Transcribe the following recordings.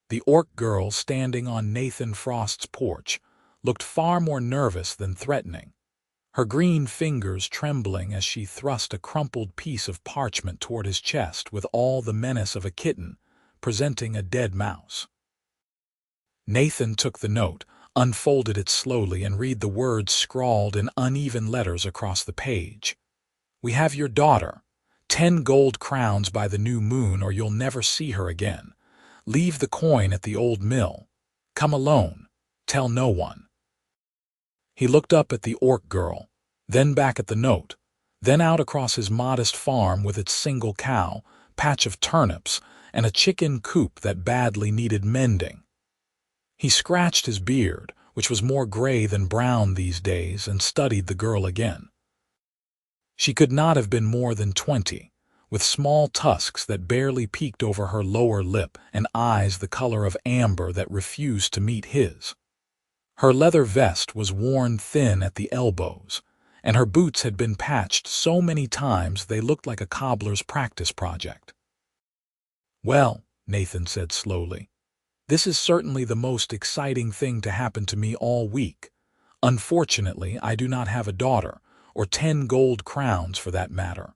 The orc girl standing on Nathan Frost's porch looked far more nervous than threatening, her green fingers trembling as she thrust a crumpled piece of parchment toward his chest with all the menace of a kitten presenting a dead mouse. Nathan took the note, unfolded it slowly, and read the words scrawled in uneven letters across the page. "We have your daughter. 10 gold crowns by the new moon, or you'll never see her again. Leave the coin at the old mill. Come alone. Tell no one." He looked up at the orc girl, then back at the note, then out across his modest farm with its single cow, patch of turnips, and a chicken coop that badly needed mending. He scratched his beard, which was more gray than brown these days, and studied the girl again. She could not have been more than 20, with small tusks that barely peeked over her lower lip and eyes the color of amber that refused to meet his. Her leather vest was worn thin at the elbows, and her boots had been patched so many times they looked like a cobbler's practice project. "Well," Nathan said slowly, "this is certainly the most exciting thing to happen to me all week. Unfortunately, I do not have a daughter, or 10 gold crowns for that matter.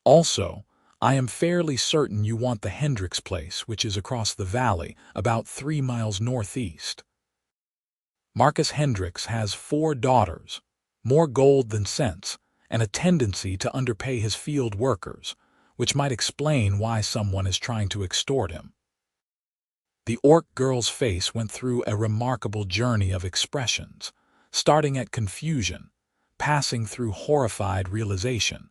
Also, I am fairly certain you want the Hendricks place, which is across the valley, about 3 miles northeast. Marcus Hendricks has 4 daughters, more gold than sense, and a tendency to underpay his field workers, which might explain why someone is trying to extort him." The orc girl's face went through a remarkable journey of expressions, starting at confusion, passing through horrified realization,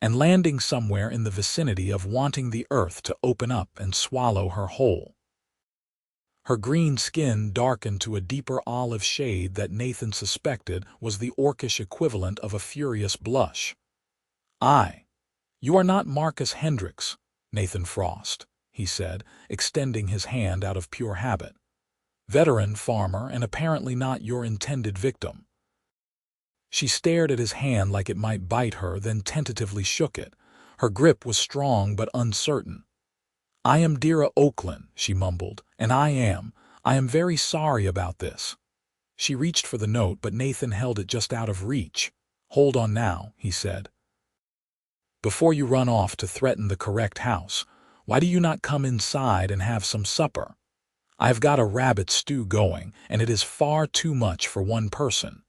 and landing somewhere in the vicinity of wanting the earth to open up and swallow her whole. Her green skin darkened to a deeper olive shade that Nathan suspected was the orcish equivalent of a furious blush. "You are not Marcus Hendricks, Nathan Frost," he said, extending his hand out of pure habit. "Veteran farmer and apparently not your intended victim." She stared at his hand like it might bite her, then tentatively shook it. Her grip was strong but uncertain. "I am Dira Oaklin," she mumbled, "and I am very sorry about this." She reached for the note, but Nathan held it just out of reach. "Hold on now," he said. "Before you run off to threaten the correct house, why do you not come inside and have some supper? I have got a rabbit stew going, and it is far too much for one person."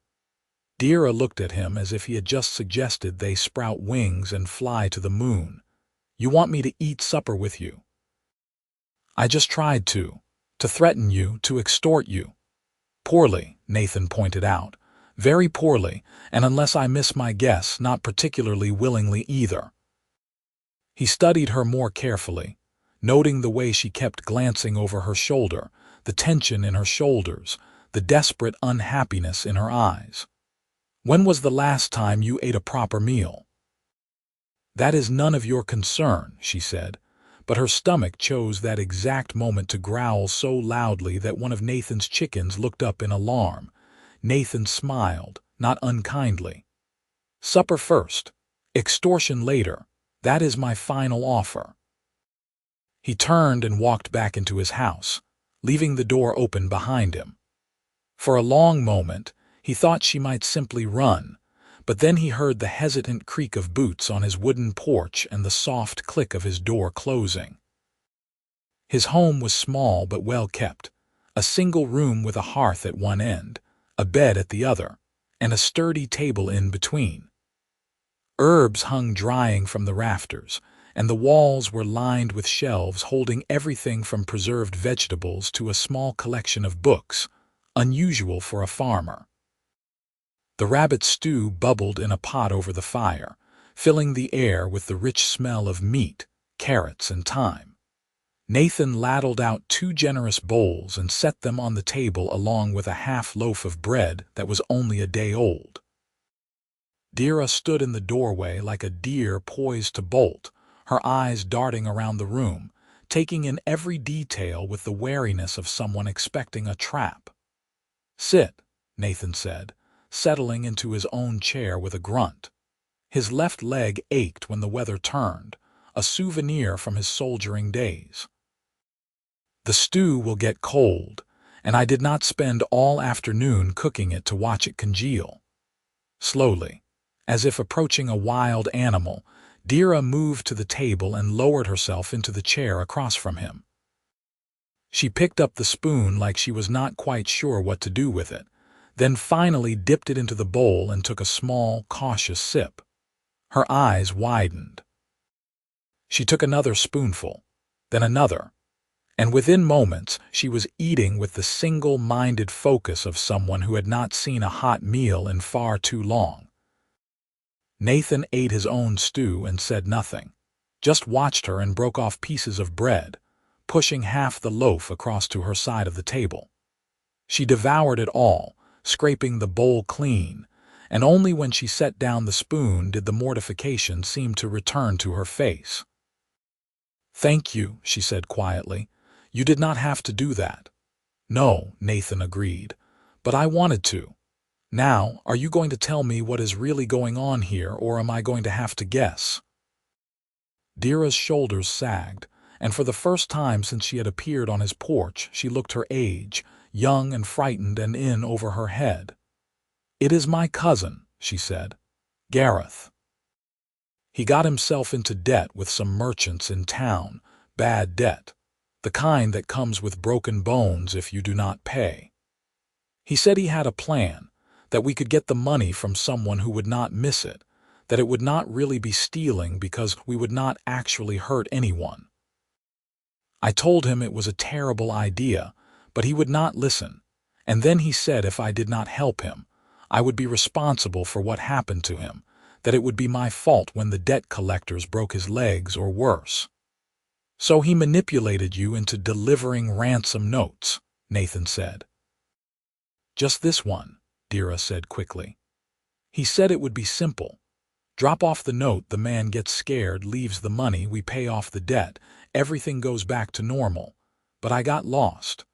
Dira looked at him as if he had just suggested they sprout wings and fly to the moon. "You want me to eat supper with you?" "I just tried to threaten you, to extort you." "Poorly," Nathan pointed out. "Very poorly, and unless I miss my guess, not particularly willingly either." He studied her more carefully, noting the way she kept glancing over her shoulder, the tension in her shoulders, the desperate unhappiness in her eyes. "When was the last time you ate a proper meal?" "That is none of your concern," she said, but her stomach chose that exact moment to growl so loudly that one of Nathan's chickens looked up in alarm. Nathan smiled, not unkindly. "Supper first, extortion later. That is my final offer." He turned and walked back into his house, leaving the door open behind him. For a long moment, he thought she might simply run, but then he heard the hesitant creak of boots on his wooden porch and the soft click of his door closing. His home was small but well kept, a single room with a hearth at one end, a bed at the other, and a sturdy table in between. Herbs hung drying from the rafters, and the walls were lined with shelves holding everything from preserved vegetables to a small collection of books, unusual for a farmer. The rabbit stew bubbled in a pot over the fire, filling the air with the rich smell of meat, carrots, and thyme. Nathan ladled out 2 generous bowls and set them on the table along with a half loaf of bread that was only a day old. Dira stood in the doorway like a deer poised to bolt, her eyes darting around the room, taking in every detail with the wariness of someone expecting a trap. "Sit," Nathan said, settling into his own chair with a grunt. His left leg ached when the weather turned, a souvenir from his soldiering days. The stew will get cold, and I did not spend all afternoon cooking it to watch it congeal. Slowly, as if approaching a wild animal, Dira moved to the table and lowered herself into the chair across from him. She picked up the spoon like she was not quite sure what to do with it, then finally dipped it into the bowl and took a small, cautious sip. Her eyes widened. She took another spoonful, then another, and within moments she was eating with the single-minded focus of someone who had not seen a hot meal in far too long. Nathan ate his own stew and said nothing, just watched her and broke off pieces of bread, pushing half the loaf across to her side of the table. She devoured it all, scraping the bowl clean, and only when she set down the spoon did the mortification seem to return to her face. "Thank you," she said quietly. "You did not have to do that." "No," Nathan agreed, "but I wanted to. Now, are you going to tell me what is really going on here, or am I going to have to guess?" Dira's shoulders sagged, and for the first time since she had appeared on his porch, she looked her age, young and frightened and in over her head. "It is my cousin," she said. "Gareth. He got himself into debt with some merchants in town, bad debt, the kind that comes with broken bones if you do not pay. He said he had a plan, that we could get the money from someone who would not miss it, that it would not really be stealing because we would not actually hurt anyone. I told him it was a terrible idea, but he would not listen, and then he said if I did not help him, I would be responsible for what happened to him, that it would be my fault when the debt collectors broke his legs or worse. So he manipulated you into delivering ransom notes," Nathan said. "Just this one," Dira said quickly. "He said it would be simple. Drop off the note, the man gets scared, leaves the money, we pay off the debt, everything goes back to normal. But I got lost.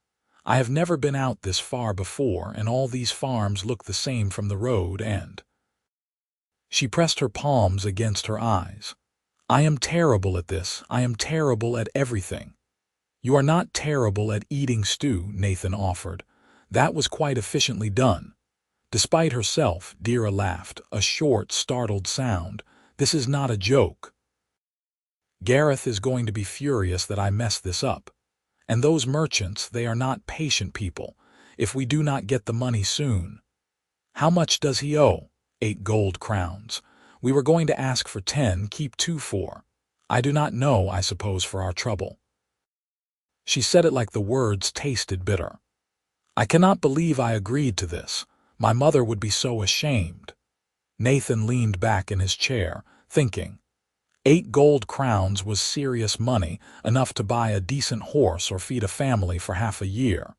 I have never been out this far before, and all these farms look the same from the road and—" She pressed her palms against her eyes. "I am terrible at this. I am terrible at everything." "You are not terrible at eating stew," Nathan offered. "That was quite efficiently done." Despite herself, Dira laughed, a short, startled sound. "This is not a joke. Gareth is going to be furious that I messed this up. And those merchants, they are not patient people, if we do not get the money soon. How much does he owe?" 8 gold crowns. "We were going to ask for 10, keep 2 for. I do not know, I suppose for our trouble." She said it like the words tasted bitter. "I cannot believe I agreed to this. My mother would be so ashamed." Nathan leaned back in his chair, thinking. 8 gold crowns was serious money, enough to buy a decent horse or feed a family for half a year.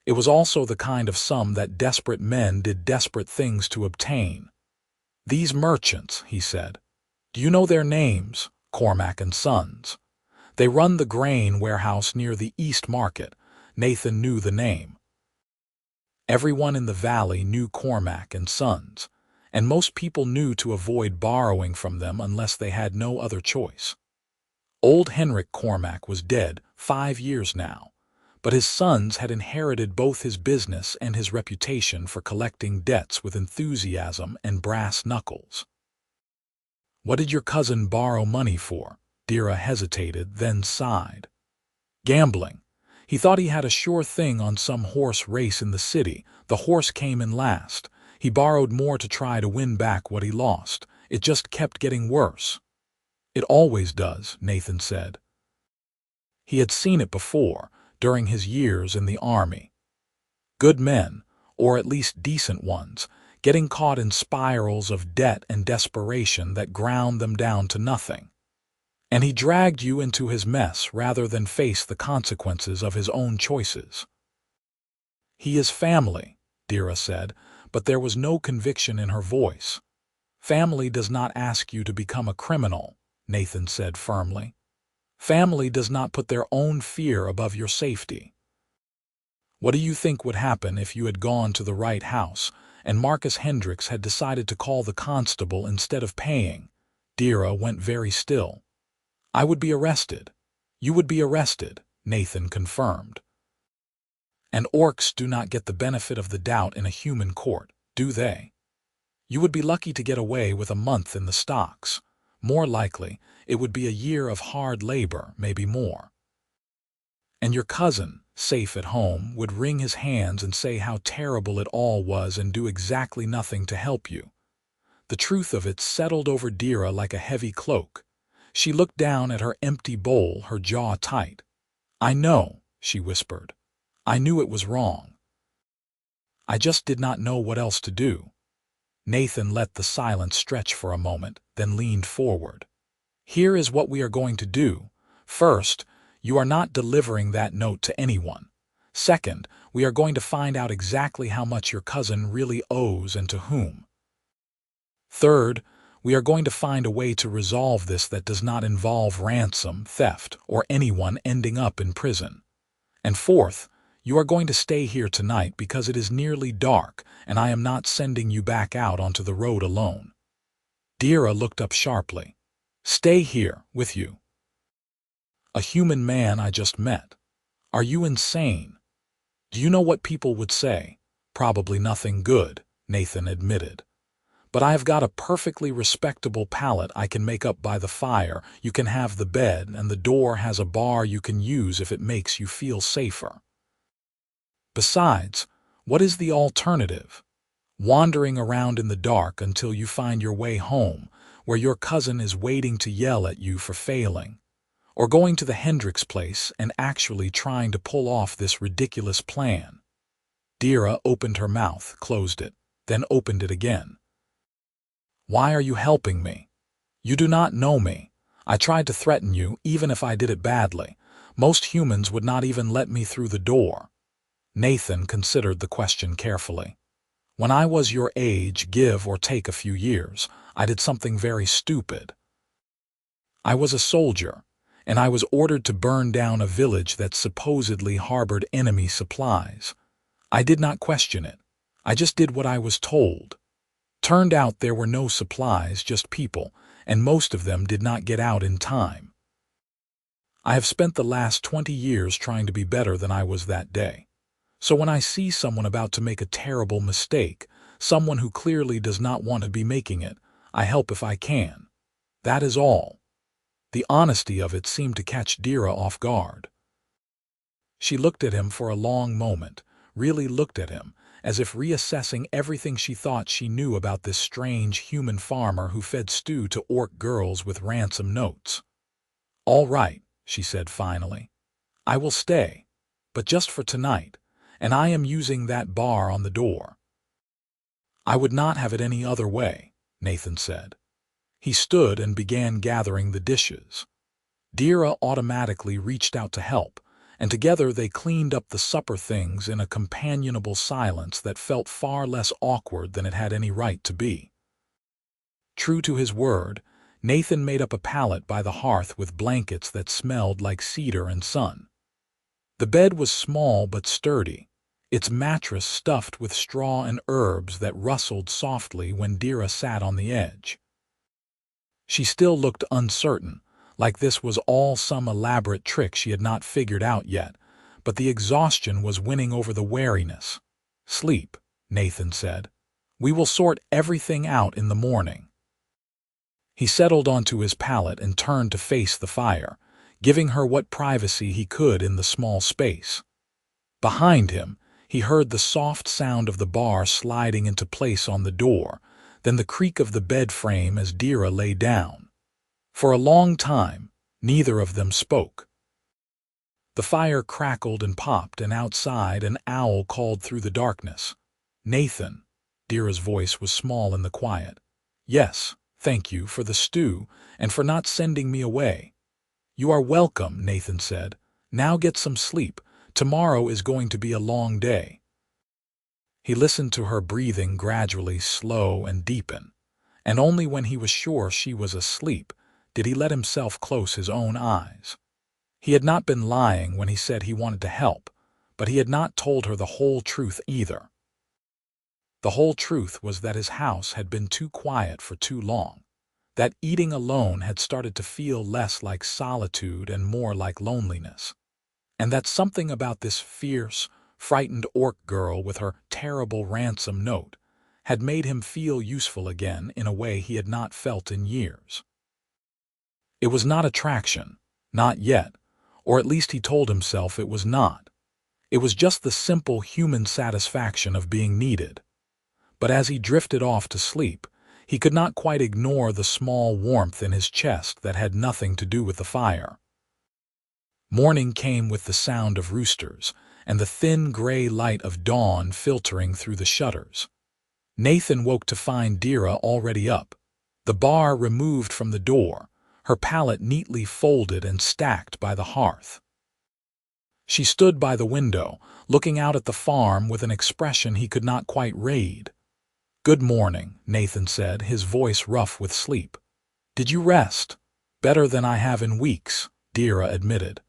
It was also the kind of sum that desperate men did desperate things to obtain. "These merchants," he said. "Do you know their names? Cormac and Sons. They run the grain warehouse near the East Market." Nathan knew the name. Everyone in the valley knew Cormac and Sons, and most people knew to avoid borrowing from them unless they had no other choice. Old Henrik Cormac was dead 5 years now, but his sons had inherited both his business and his reputation for collecting debts with enthusiasm and brass knuckles. "What did your cousin borrow money for?" Dira hesitated, then sighed. "Gambling. He thought he had a sure thing on some horse race in the city. The horse came in last. He borrowed more to try to win back what he lost. It just kept getting worse." "It always does," Nathan said. He had seen it before, during his years in the army. Good men, or at least decent ones, getting caught in spirals of debt and desperation that ground them down to nothing. And he dragged you into his mess rather than face the consequences of his own choices. "He is family," Dira said, but there was no conviction in her voice. "Family does not ask you to become a criminal," Nathan said firmly. "Family does not put their own fear above your safety." "What do you think would happen if you had gone to the right house and Marcus Hendricks had decided to call the constable instead of paying?" Dira went very still. "I would be arrested. You would be arrested," Nathan confirmed. And orcs do not get the benefit of the doubt in a human court, do they? You would be lucky to get away with a month in the stocks. More likely, it would be a year of hard labor, maybe more. And your cousin, safe at home, would wring his hands and say how terrible it all was and do exactly nothing to help you. The truth of it settled over Dira like a heavy cloak. She looked down at her empty bowl, her jaw tight. "I know," she whispered. "I knew it was wrong. I just did not know what else to do." Nathan let the silence stretch for a moment, then leaned forward. "Here is what we are going to do. First, you are not delivering that note to anyone. Second, we are going to find out exactly how much your cousin really owes and to whom. Third, we are going to find a way to resolve this that does not involve ransom, theft, or anyone ending up in prison. And fourth, you are going to stay here tonight because it is nearly dark and I am not sending you back out onto the road alone." Dira looked up sharply. "Stay here, with you? A human man I just met. Are you insane?" "Do you know what people would say?" "Probably nothing good," Nathan admitted. "But I have got a perfectly respectable pallet I can make up by the fire. You can have the bed, and the door has a bar you can use if it makes you feel safer. Besides, what is the alternative? Wandering around in the dark until you find your way home, where your cousin is waiting to yell at you for failing. Or going to the Hendricks place and actually trying to pull off this ridiculous plan." Dira opened her mouth, closed it, then opened it again. "Why are you helping me? You do not know me. I tried to threaten you, even if I did it badly. Most humans would not even let me through the door." Nathan considered the question carefully. "When I was your age, give or take a few years, I did something very stupid. I was a soldier, and I was ordered to burn down a village that supposedly harbored enemy supplies. I did not question it. I just did what I was told. Turned out there were no supplies, just people, and most of them did not get out in time. I have spent the last 20 years trying to be better than I was that day. So when I see someone about to make a terrible mistake, someone who clearly does not want to be making it, I help if I can. That is all." The honesty of it seemed to catch Dira off guard. She looked at him for a long moment, really looked at him, as if reassessing everything she thought she knew about this strange human farmer who fed stew to orc girls with ransom notes. "All right," she said finally. "I will stay, but just for tonight, and I am using that bar on the door." "I would not have it any other way," Nathan said. He stood and began gathering the dishes. Dira automatically reached out to help, and together they cleaned up the supper things in a companionable silence that felt far less awkward than it had any right to be. True to his word, Nathan made up a pallet by the hearth with blankets that smelled like cedar and sun. The bed was small but sturdy, its mattress stuffed with straw and herbs that rustled softly when Dira sat on the edge. She still looked uncertain, like this was all some elaborate trick she had not figured out yet, but the exhaustion was winning over the wariness. "Sleep," Nathan said. "We will sort everything out in the morning." He settled onto his pallet and turned to face the fire, giving her what privacy he could in the small space. Behind him, he heard the soft sound of the bar sliding into place on the door, then the creak of the bed frame as Dira lay down. For a long time, neither of them spoke. The fire crackled and popped, and outside an owl called through the darkness. "Nathan," Dira's voice was small in the quiet. "Yes, thank you for the stew and for not sending me away." "You are welcome," Nathan said. "Now get some sleep. Tomorrow is going to be a long day." He listened to her breathing gradually slow and deepen, and only when he was sure she was asleep did he let himself close his own eyes. He had not been lying when he said he wanted to help, but he had not told her the whole truth either. The whole truth was that his house had been too quiet for too long, that eating alone had started to feel less like solitude and more like loneliness. And that something about this fierce, frightened orc girl with her terrible ransom note had made him feel useful again in a way he had not felt in years. It was not attraction, not yet, or at least he told himself it was not. It was just the simple human satisfaction of being needed. But as he drifted off to sleep, he could not quite ignore the small warmth in his chest that had nothing to do with the fire. Morning came with the sound of roosters and the thin gray light of dawn filtering through the shutters. Nathan woke to find Dira already up, the bar removed from the door, her palette neatly folded and stacked by the hearth. She stood by the window, looking out at the farm with an expression he could not quite read. "Good morning," Nathan said, his voice rough with sleep. "Did you rest?" "Better than I have in weeks," Dira admitted.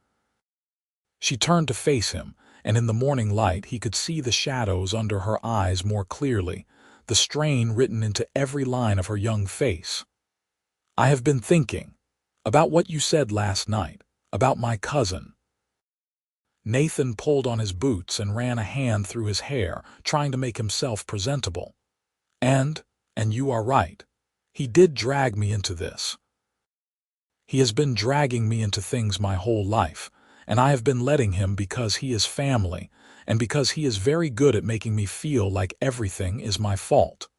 She turned to face him, and in the morning light he could see the shadows under her eyes more clearly, the strain written into every line of her young face. "I have been thinking about what you said last night, about my cousin." Nathan pulled on his boots and ran a hand through his hair, trying to make himself presentable. And you are right. He did drag me into this. He has been dragging me into things my whole life, and I have been letting him because he is family, and because he is very good at making me feel like everything is my fault.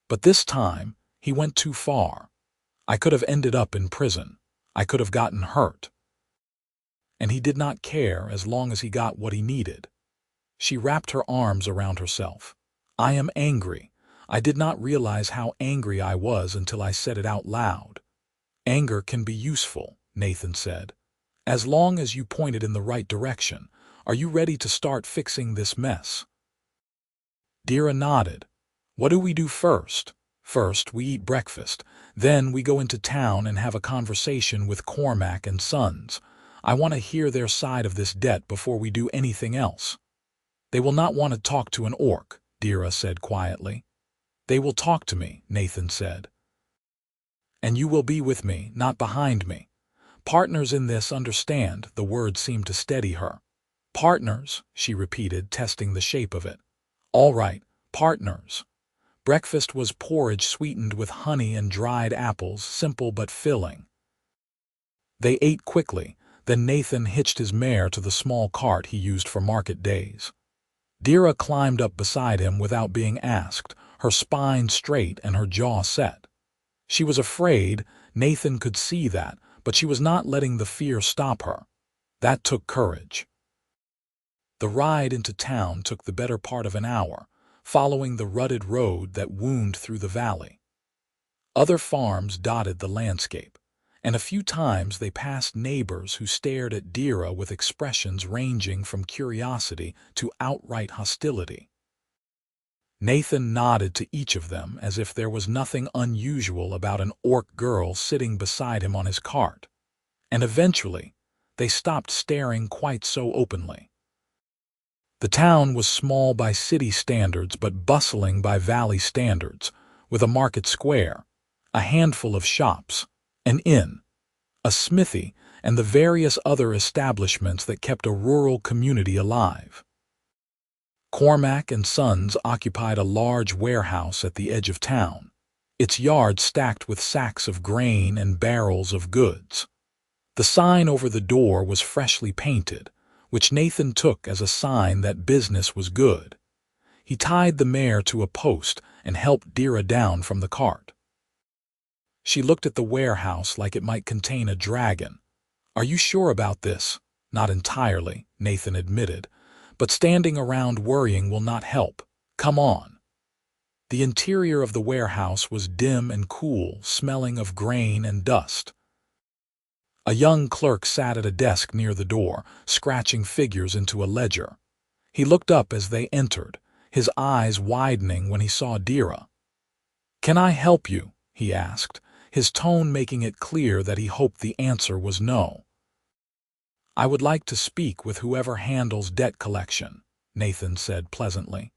But this time, he went too far. I could have ended up in prison. I could have gotten hurt. And he did not care as long as he got what he needed. She wrapped her arms around herself. "I am angry. I did not realize how angry I was until I said it out loud." "Anger can be useful," Nathan said. "As long as you point it in the right direction. Are you ready to start fixing this mess?" Dira nodded. "What do we do first?" "First, we eat breakfast. Then we go into town and have a conversation with Cormac and Sons. I want to hear their side of this debt before we do anything else." "They will not want to talk to an orc," Dira said quietly. "They will talk to me," Nathan said. "And you will be with me, not behind me. Partners in this understand," the word seemed to steady her. "Partners," she repeated, testing the shape of it. "All right, partners." Breakfast was porridge sweetened with honey and dried apples, simple but filling. They ate quickly, then Nathan hitched his mare to the small cart he used for market days. Dira climbed up beside him without being asked, her spine straight and her jaw set. She was afraid, Nathan could see that, but she was not letting the fear stop her. That took courage. The ride into town took the better part of an hour, following the rutted road that wound through the valley. Other farms dotted the landscape, and a few times they passed neighbors who stared at Dira with expressions ranging from curiosity to outright hostility. Nathan nodded to each of them as if there was nothing unusual about an orc girl sitting beside him on his cart. And eventually, they stopped staring quite so openly. The town was small by city standards but bustling by valley standards, with a market square, a handful of shops, an inn, a smithy, and the various other establishments that kept a rural community alive. Cormac and Sons occupied a large warehouse at the edge of town, its yard stacked with sacks of grain and barrels of goods. The sign over the door was freshly painted, which Nathan took as a sign that business was good. He tied the mare to a post and helped Dira down from the cart. She looked at the warehouse like it might contain a dragon. "Are you sure about this?" "Not entirely," Nathan admitted, "but standing around worrying will not help. Come on." The interior of the warehouse was dim and cool, smelling of grain and dust. A young clerk sat at a desk near the door, scratching figures into a ledger. He looked up as they entered, his eyes widening when he saw Dira. "Can I help you?" he asked, his tone making it clear that he hoped the answer was no. "I would like to speak with whoever handles debt collection," Nathan said pleasantly.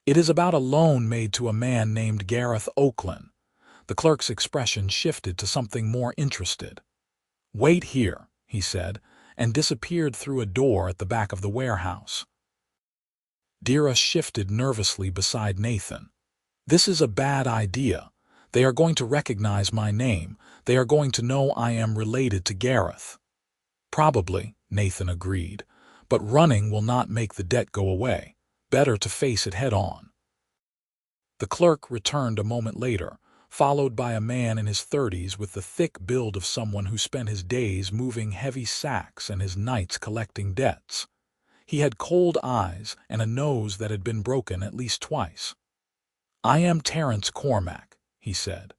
"It is about a loan made to a man named Dira Oaklin." The clerk's expression shifted to something more interested. "Wait here," he said, and disappeared through a door at the back of the warehouse. Dira shifted nervously beside Nathan. "This is a bad idea. They are going to recognize my name. They are going to know I am related to Gareth." "Probably," Nathan agreed, "but running will not make the debt go away. Better to face it head on." The clerk returned a moment later, followed by a man in his 30s with the thick build of someone who spent his days moving heavy sacks and his nights collecting debts. He had cold eyes and a nose that had been broken at least twice. "I am Terence Cormack," he said.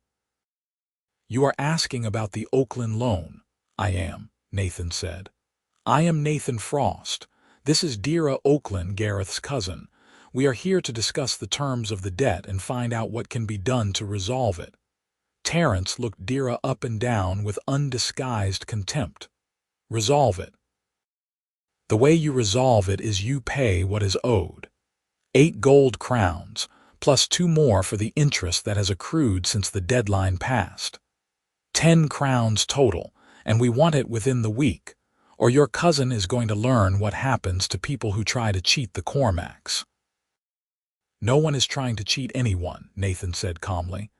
"You are asking about the Oaklin loan." "I am," Nathan said. "I am Nathan Frost. This is Dira Oaklin, Gareth's cousin. We are here to discuss the terms of the debt and find out what can be done to resolve it." Terence looked Dira up and down with undisguised contempt. "Resolve it? The way you resolve it is you pay what is owed. 8 gold crowns, plus 2 more for the interest that has accrued since the deadline passed. 10 crowns total, and we want it within the week, or your cousin is going to learn what happens to people who try to cheat the Cormacks." "No one is trying to cheat anyone," Nathan said calmly.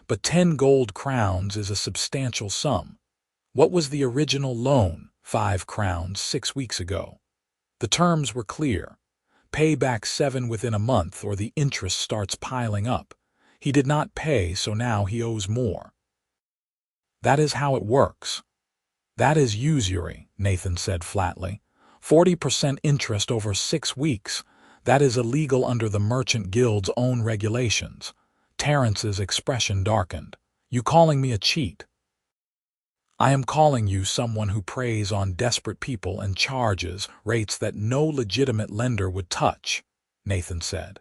"But 10 gold crowns is a substantial sum. What was the original loan, 5 crowns, 6 weeks ago? The terms were clear. Pay back 7 within a month or the interest starts piling up. He did not pay, so now he owes more." "That is how it works." "That is usury," Nathan said flatly. 40% interest over 6 weeks. That is illegal under the Merchant Guild's own regulations. Terence's expression darkened. "You calling me a cheat?" "I am calling you someone who preys on desperate people and charges rates that no legitimate lender would touch," Nathan said.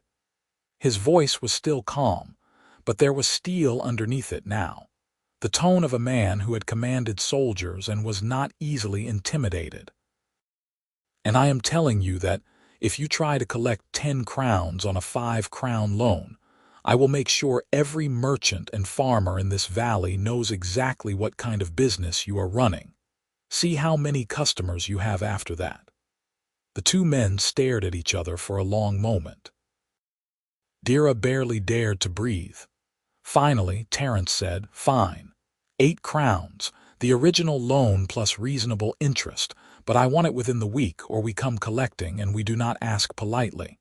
His voice was still calm, but there was steel underneath it now, the tone of a man who had commanded soldiers and was not easily intimidated. "And I am telling you that if you try to collect 10 crowns on a 5-crown loan, I will make sure every merchant and farmer in this valley knows exactly what kind of business you are running. See how many customers you have after that." The two men stared at each other for a long moment. Dira barely dared to breathe. Finally, Terence said, "Fine. 8 crowns, the original loan plus reasonable interest, but I want it within the week or we come collecting and we do not ask politely."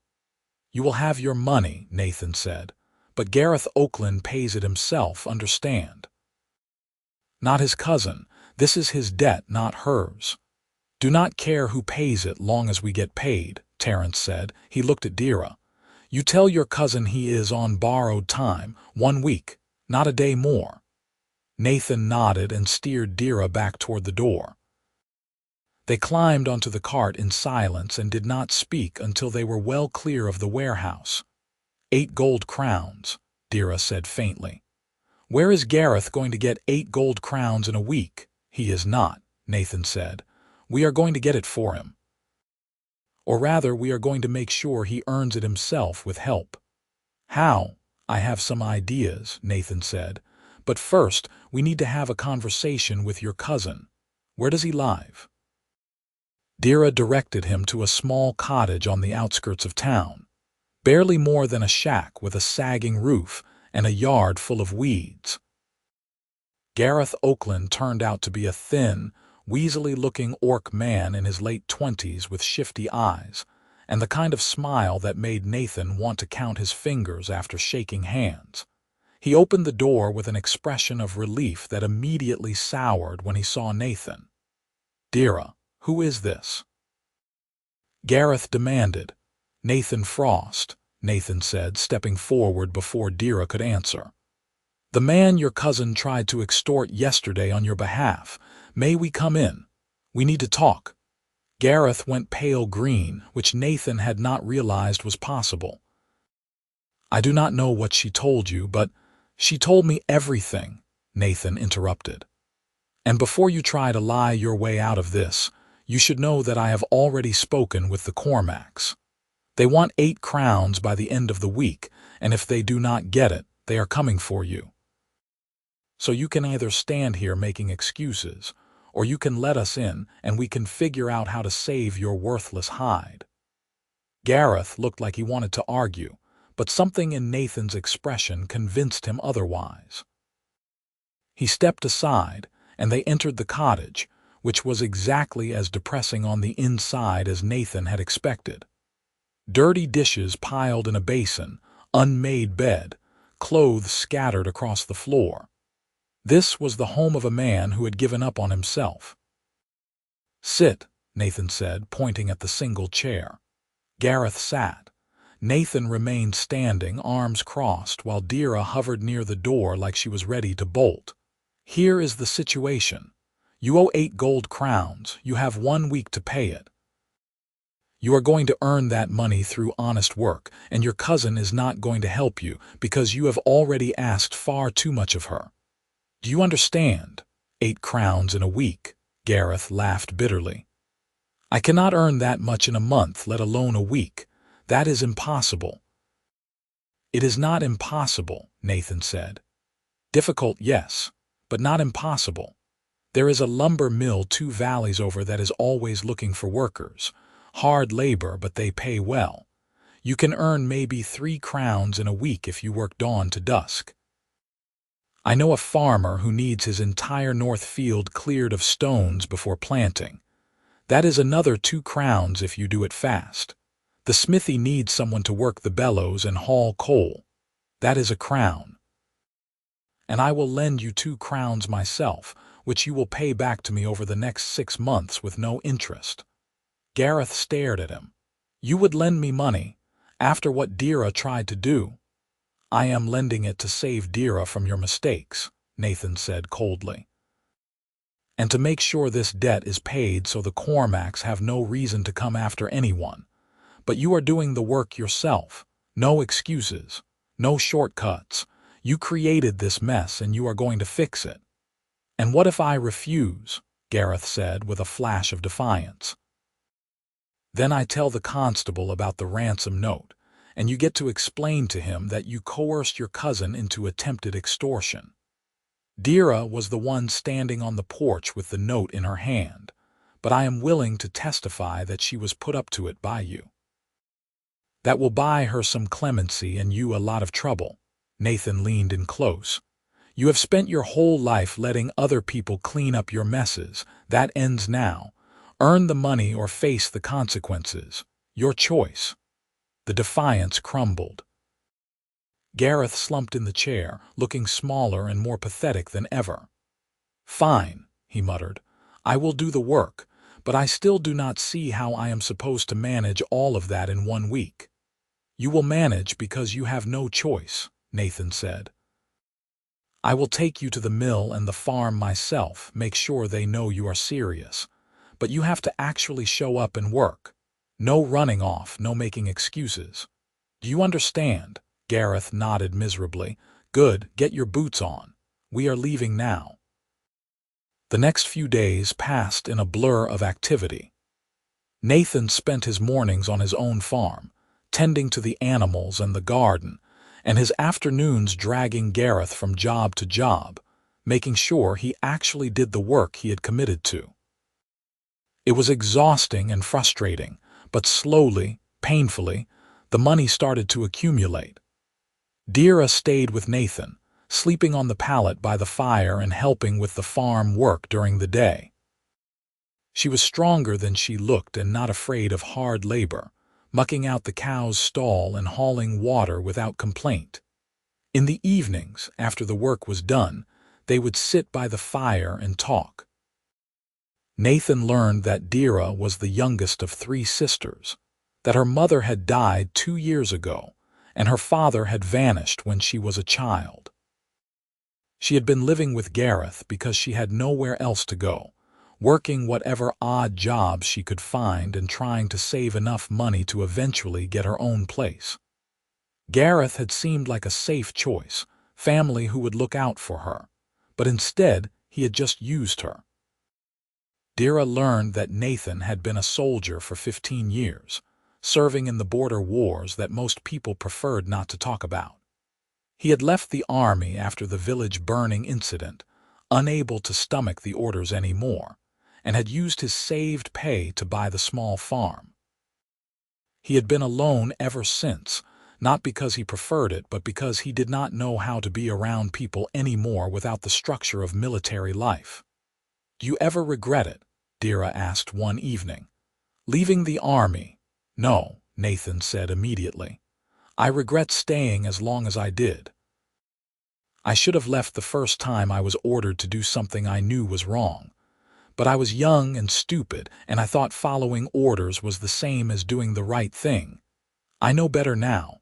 "You will have your money," Nathan said, "but Gareth Oaklin pays it himself, understand?" "Not his cousin. This is his debt, not hers." "Do not care who pays it long as we get paid," Terence said. He looked at Dira. "You tell your cousin he is on borrowed time, 1 week, not a day more." Nathan nodded and steered Dira back toward the door. They climbed onto the cart in silence and did not speak until they were well clear of the warehouse. 8 gold crowns, Dira said faintly. "Where is Gareth going to get 8 gold crowns in a week?" "He is not," Nathan said. "We are going to get it for him. Or rather, we are going to make sure he earns it himself with help." "How?" "I have some ideas," Nathan said. "But first, we need to have a conversation with your cousin. Where does he live?" Dira directed him to a small cottage on the outskirts of town, barely more than a shack with a sagging roof and a yard full of weeds. Gareth Oaklin turned out to be a thin, weaselly-looking orc man in his late 20s with shifty eyes, and the kind of smile that made Nathan want to count his fingers after shaking hands. He opened the door with an expression of relief that immediately soured when he saw Nathan. "Dira, who is this?" Gareth demanded. "Nathan Frost," Nathan said, stepping forward before Dira could answer. "The man your cousin tried to extort yesterday on your behalf. May we come in? We need to talk." Gareth went pale green, which Nathan had not realized was possible. "I do not know what she told you, but she told me everything," Nathan interrupted. "And before you try to lie your way out of this, you should know that I have already spoken with the Cormacks. They want 8 crowns by the end of the week, and if they do not get it, they are coming for you. So you can either stand here making excuses, or you can let us in and we can figure out how to save your worthless hide." Gareth looked like he wanted to argue, but something in Nathan's expression convinced him otherwise. He stepped aside, and they entered the cottage, which was exactly as depressing on the inside as Nathan had expected. Dirty dishes piled in a basin, unmade bed, clothes scattered across the floor. This was the home of a man who had given up on himself. "Sit," Nathan said, pointing at the single chair. Gareth sat. Nathan remained standing, arms crossed, while Dira hovered near the door like she was ready to bolt. "Here is the situation. You owe 8 gold crowns. You have 1 week to pay it. You are going to earn that money through honest work, and your cousin is not going to help you because you have already asked far too much of her. Do you understand? 8 crowns in a week." Gareth laughed bitterly. "I cannot earn that much in a month, let alone a week. That is impossible." "It is not impossible," Nathan said. "Difficult, yes, but not impossible. There is a lumber mill 2 valleys over that is always looking for workers. Hard labor, but they pay well. You can earn maybe 3 crowns in a week if you work dawn to dusk. I know a farmer who needs his entire north field cleared of stones before planting. That is another 2 crowns if you do it fast. The smithy needs someone to work the bellows and haul coal. That is a crown. And I will lend you 2 crowns myself, which you will pay back to me over the next 6 months with no interest." Gareth stared at him. "You would lend me money, after what Dira tried to do?" "I am lending it to save Dira from your mistakes," Nathan said coldly. "And to make sure this debt is paid so the Cormacs have no reason to come after anyone. But you are doing the work yourself. No excuses. No shortcuts. You created this mess and you are going to fix it." "And what if I refuse?" Gareth said with a flash of defiance. "Then I tell the constable about the ransom note, and you get to explain to him that you coerced your cousin into attempted extortion." Dira was the one standing on the porch with the note in her hand, but I am willing to testify that she was put up to it by you. "That will buy her some clemency and you a lot of trouble." Nathan leaned in close. "You have spent your whole life letting other people clean up your messes. That ends now. Earn the money or face the consequences. Your choice." The defiance crumbled. Gareth slumped in the chair, looking smaller and more pathetic than ever. "Fine," he muttered. "I will do the work, but I still do not see how I am supposed to manage all of that in 1 week." "You will manage because you have no choice," Nathan said. "I will take you to the mill and the farm myself, make sure they know you are serious. But you have to actually show up and work. No running off, no making excuses. Do you understand?" Gareth nodded miserably. "Good, get your boots on. We are leaving now." The next few days passed in a blur of activity. Nathan spent his mornings on his own farm, tending to the animals and the garden, and his afternoons dragging Gareth from job to job, making sure he actually did the work he had committed to. It was exhausting and frustrating, but slowly, painfully, the money started to accumulate. Dira stayed with Nathan, sleeping on the pallet by the fire and helping with the farm work during the day. She was stronger than she looked and not afraid of hard labor, mucking out the cow's stall and hauling water without complaint. In the evenings, after the work was done, they would sit by the fire and talk. Nathan learned that Dira was the youngest of 3 sisters, that her mother had died 2 years ago, and her father had vanished when she was a child. She had been living with Gareth because she had nowhere else to go, working whatever odd jobs she could find and trying to save enough money to eventually get her own place. Gareth had seemed like a safe choice, family who would look out for her, but instead he had just used her. Dira learned that Nathan had been a soldier for 15 years, serving in the border wars that most people preferred not to talk about. He had left the army after the village burning incident, unable to stomach the orders anymore, and had used his saved pay to buy the small farm. He had been alone ever since, not because he preferred it, but because he did not know how to be around people anymore without the structure of military life. "Do you ever regret it?" Dira asked one evening. "Leaving the army?" "No," Nathan said immediately. "I regret staying as long as I did. I should have left the first time I was ordered to do something I knew was wrong. But I was young and stupid, and I thought following orders was the same as doing the right thing. I know better now."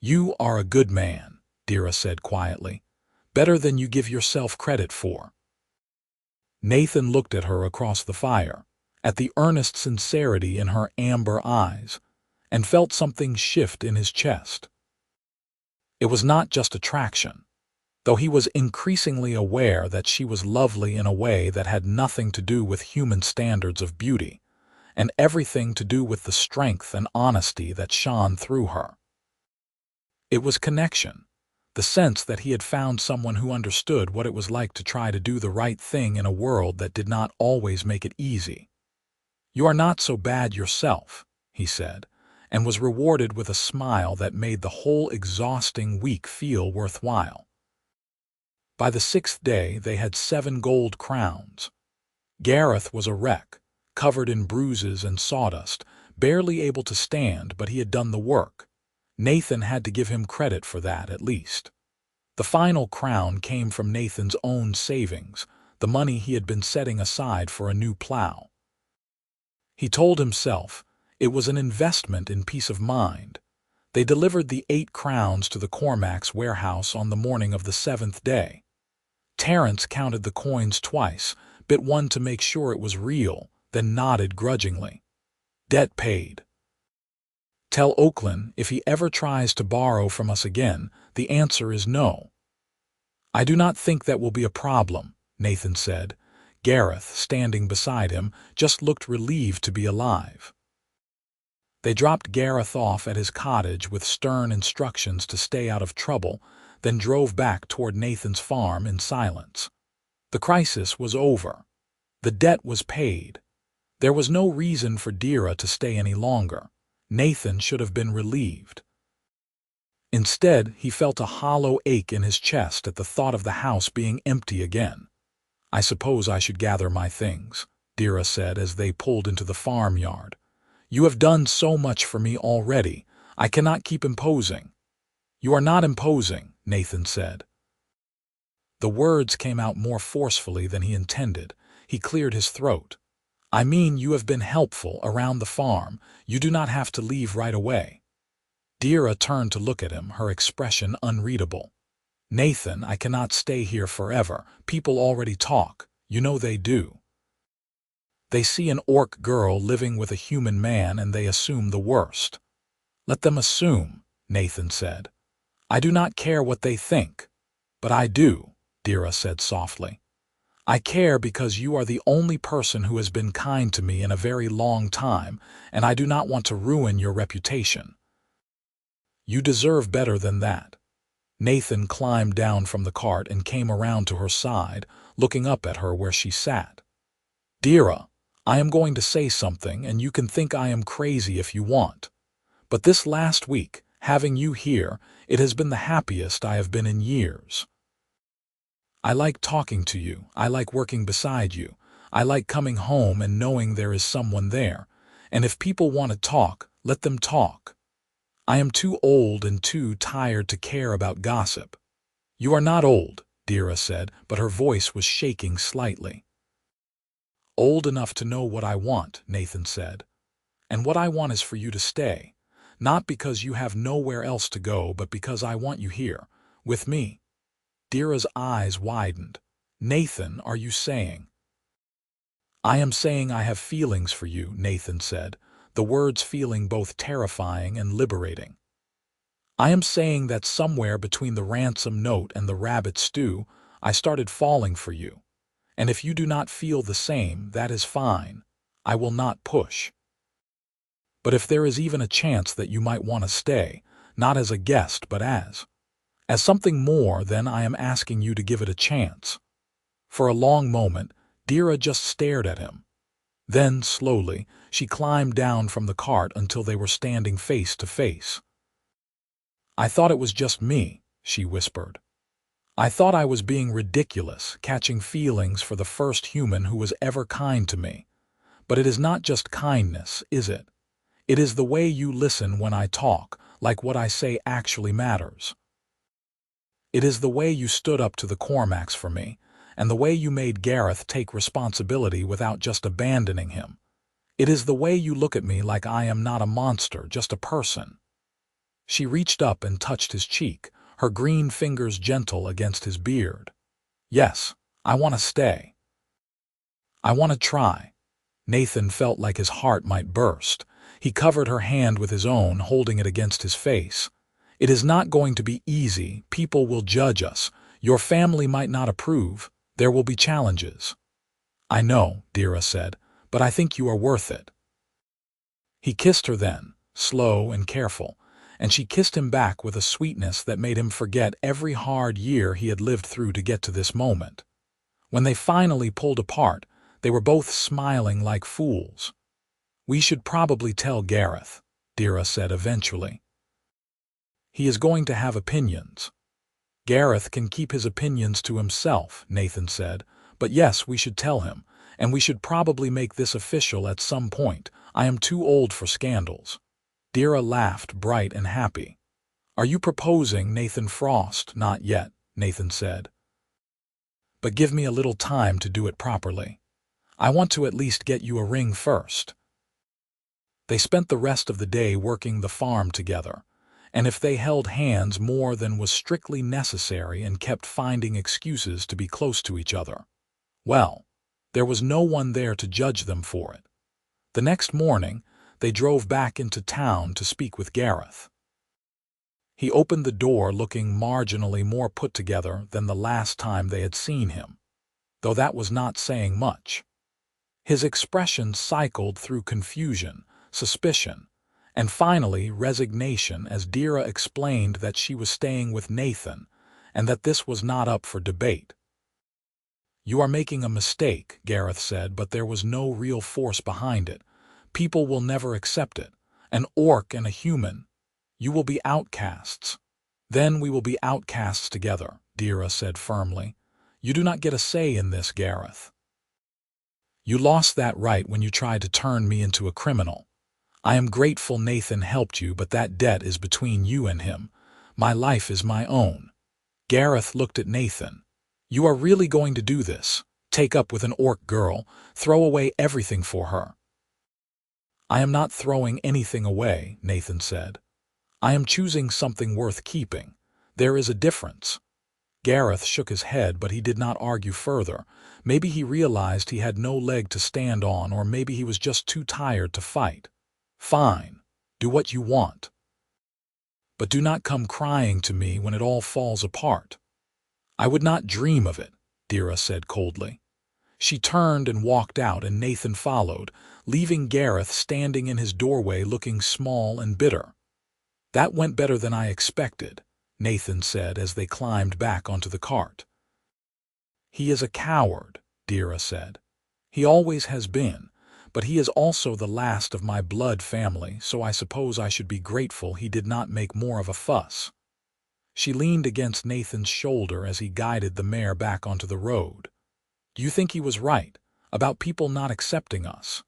"You are a good man," Dira said quietly. "Better than you give yourself credit for." Nathan looked at her across the fire, at the earnest sincerity in her amber eyes, and felt something shift in his chest. It was not just attraction, though he was increasingly aware that she was lovely in a way that had nothing to do with human standards of beauty, and everything to do with the strength and honesty that shone through her. It was connection, the sense that he had found someone who understood what it was like to try to do the right thing in a world that did not always make it easy. "You are not so bad yourself," he said, and was rewarded with a smile that made the whole exhausting week feel worthwhile. By the 6th day they had 7 gold crowns. Gareth was a wreck, covered in bruises and sawdust, barely able to stand, but he had done the work. Nathan had to give him credit for that, at least. The final crown came from Nathan's own savings, the money he had been setting aside for a new plow. He told himself it was an investment in peace of mind. They delivered the 8 crowns to the Cormac's warehouse on the morning of the 7th day. Terence counted the coins twice, bit one to make sure it was real, then nodded grudgingly. "Debt paid. Tell Oaklin if he ever tries to borrow from us again, the answer is no." "I do not think that will be a problem," Nathan said. Gareth, standing beside him, just looked relieved to be alive. They dropped Gareth off at his cottage with stern instructions to stay out of trouble, then drove back toward Nathan's farm in silence. The crisis was over. The debt was paid. There was no reason for Dira to stay any longer. Nathan should have been relieved. Instead, he felt a hollow ache in his chest at the thought of the house being empty again. "I suppose I should gather my things," Dira said as they pulled into the farmyard. "You have done so much for me already. I cannot keep imposing." "You are not imposing," Nathan said. The words came out more forcefully than he intended. He cleared his throat. "I mean, you have been helpful around the farm. You do not have to leave right away." Dira turned to look at him, her expression unreadable. "Nathan, I cannot stay here forever. People already talk. You know they do. They see an orc girl living with a human man and they assume the worst." "Let them assume," Nathan said. "I do not care what they think." "But I do," Dira said softly. "I care because you are the only person who has been kind to me in a very long time, and I do not want to ruin your reputation." "You deserve better than that." Nathan climbed down from the cart and came around to her side, looking up at her where she sat. "Dira, I am going to say something, and you can think I am crazy if you want. But this last week, having you here, it has been the happiest I have been in years. I like talking to you. I like working beside you. I like coming home and knowing there is someone there. And if people want to talk, let them talk. I am too old and too tired to care about gossip." "You are not old," Dira said, but her voice was shaking slightly. "Old enough to know what I want," Nathan said. "And what I want is for you to stay. Not because you have nowhere else to go, but because I want you here, with me." Dira's eyes widened. "Nathan, are you saying?" "I am saying I have feelings for you," Nathan said, the words feeling both terrifying and liberating. "I am saying that somewhere between the ransom note and the rabbit stew, I started falling for you. And if you do not feel the same, that is fine. I will not push. But if there is even a chance that you might want to stay, not as a guest but as something more, then I am asking you to give it a chance." For a long moment, Dira just stared at him, Then, slowly, she climbed down from the cart until they were standing face to face. "I thought it was just me," she whispered. "I thought I was being ridiculous, catching feelings for the first human who was ever kind to me. But it is not just kindness, is it? It is the way you listen when I talk, like what I say actually matters. It is the way you stood up to the Cormacs for me, and the way you made Gareth take responsibility without just abandoning him. It is the way you look at me like I am not a monster, just a person." She reached up and touched his cheek, her green fingers gentle against his beard. "Yes, I want to stay. I want to try." Nathan felt like his heart might burst. He covered her hand with his own, holding it against his face. "It is not going to be easy. People will judge us. Your family might not approve. There will be challenges." "I know," Dira said, "but I think you are worth it." He kissed her then, slow and careful, and she kissed him back with a sweetness that made him forget every hard year he had lived through to get to this moment. When they finally pulled apart, they were both smiling like fools. "We should probably tell Gareth," Dira said eventually. "He is going to have opinions." "Gareth can keep his opinions to himself," Nathan said. "But yes, we should tell him, and we should probably make this official at some point. I am too old for scandals." Dira laughed, bright and happy. "Are you proposing, Nathan Frost?" "Not yet," Nathan said. "But give me a little time to do it properly. I want to at least get you a ring first." They spent the rest of the day working the farm together, and if they held hands more than was strictly necessary and kept finding excuses to be close to each other, well, there was no one there to judge them for it. The next morning, they drove back into town to speak with Gareth. He opened the door looking marginally more put together than the last time they had seen him, though that was not saying much. His expression cycled through confusion, suspicion, and finally resignation as Dira explained that she was staying with Nathan and that this was not up for debate. "You are making a mistake," Gareth said, but there was no real force behind it. "People will never accept it. An orc and a human. You will be outcasts." "Then we will be outcasts together," Dira said firmly. "You do not get a say in this, Gareth. You lost that right when you tried to turn me into a criminal. I am grateful Nathan helped you, but that debt is between you and him. My life is my own." Gareth looked at Nathan. "You are really going to do this? Take up with an orc girl? Throw away everything for her?" "I am not throwing anything away," Nathan said. "I am choosing something worth keeping. There is a difference." Gareth shook his head, but he did not argue further. Maybe he realized he had no leg to stand on, or maybe he was just too tired to fight. "Fine. Do what you want. But do not come crying to me when it all falls apart." "I would not dream of it," Dira said coldly. She turned and walked out, and Nathan followed, leaving Gareth standing in his doorway looking small and bitter. "That went better than I expected," Nathan said as they climbed back onto the cart. "He is a coward," Dira said. "He always has been, but he is also the last of my blood family, so I suppose I should be grateful he did not make more of a fuss." She leaned against Nathan's shoulder as he guided the mare back onto the road. "Do you think he was right about people not accepting us?"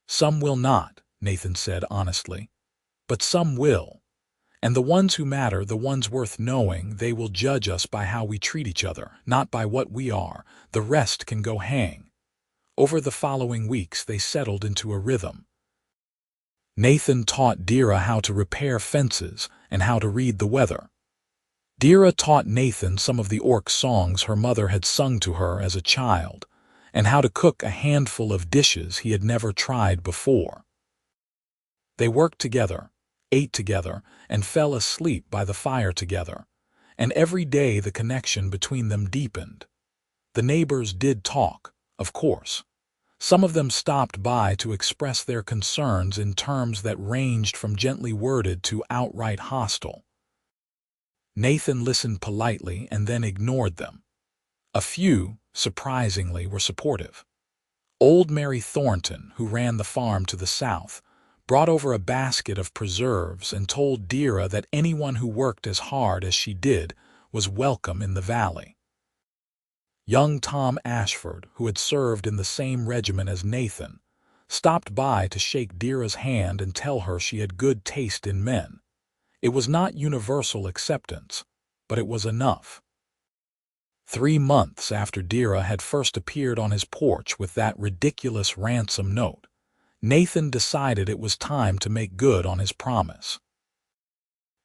"Some will not," Nathan said honestly. "But some will. And the ones who matter, the ones worth knowing, they will judge us by how we treat each other, not by what we are. The rest can go hang." Over the following weeks, they settled into a rhythm. Nathan taught Dira how to repair fences and how to read the weather. Dira taught Nathan some of the orc songs her mother had sung to her as a child, and how to cook a handful of dishes he had never tried before. They worked together, ate together, and fell asleep by the fire together, and every day the connection between them deepened. The neighbors did talk, of course. Some of them stopped by to express their concerns in terms that ranged from gently worded to outright hostile. Nathan listened politely and then ignored them. A few, surprisingly, were supportive. Old Mary Thornton, who ran the farm to the south, brought over a basket of preserves and told Dira that anyone who worked as hard as she did was welcome in the valley. Young Tom Ashford, who had served in the same regiment as Nathan, stopped by to shake Dira's hand and tell her she had good taste in men. It was not universal acceptance, but it was enough. 3 months after Dira had first appeared on his porch with that ridiculous ransom note, Nathan decided it was time to make good on his promise.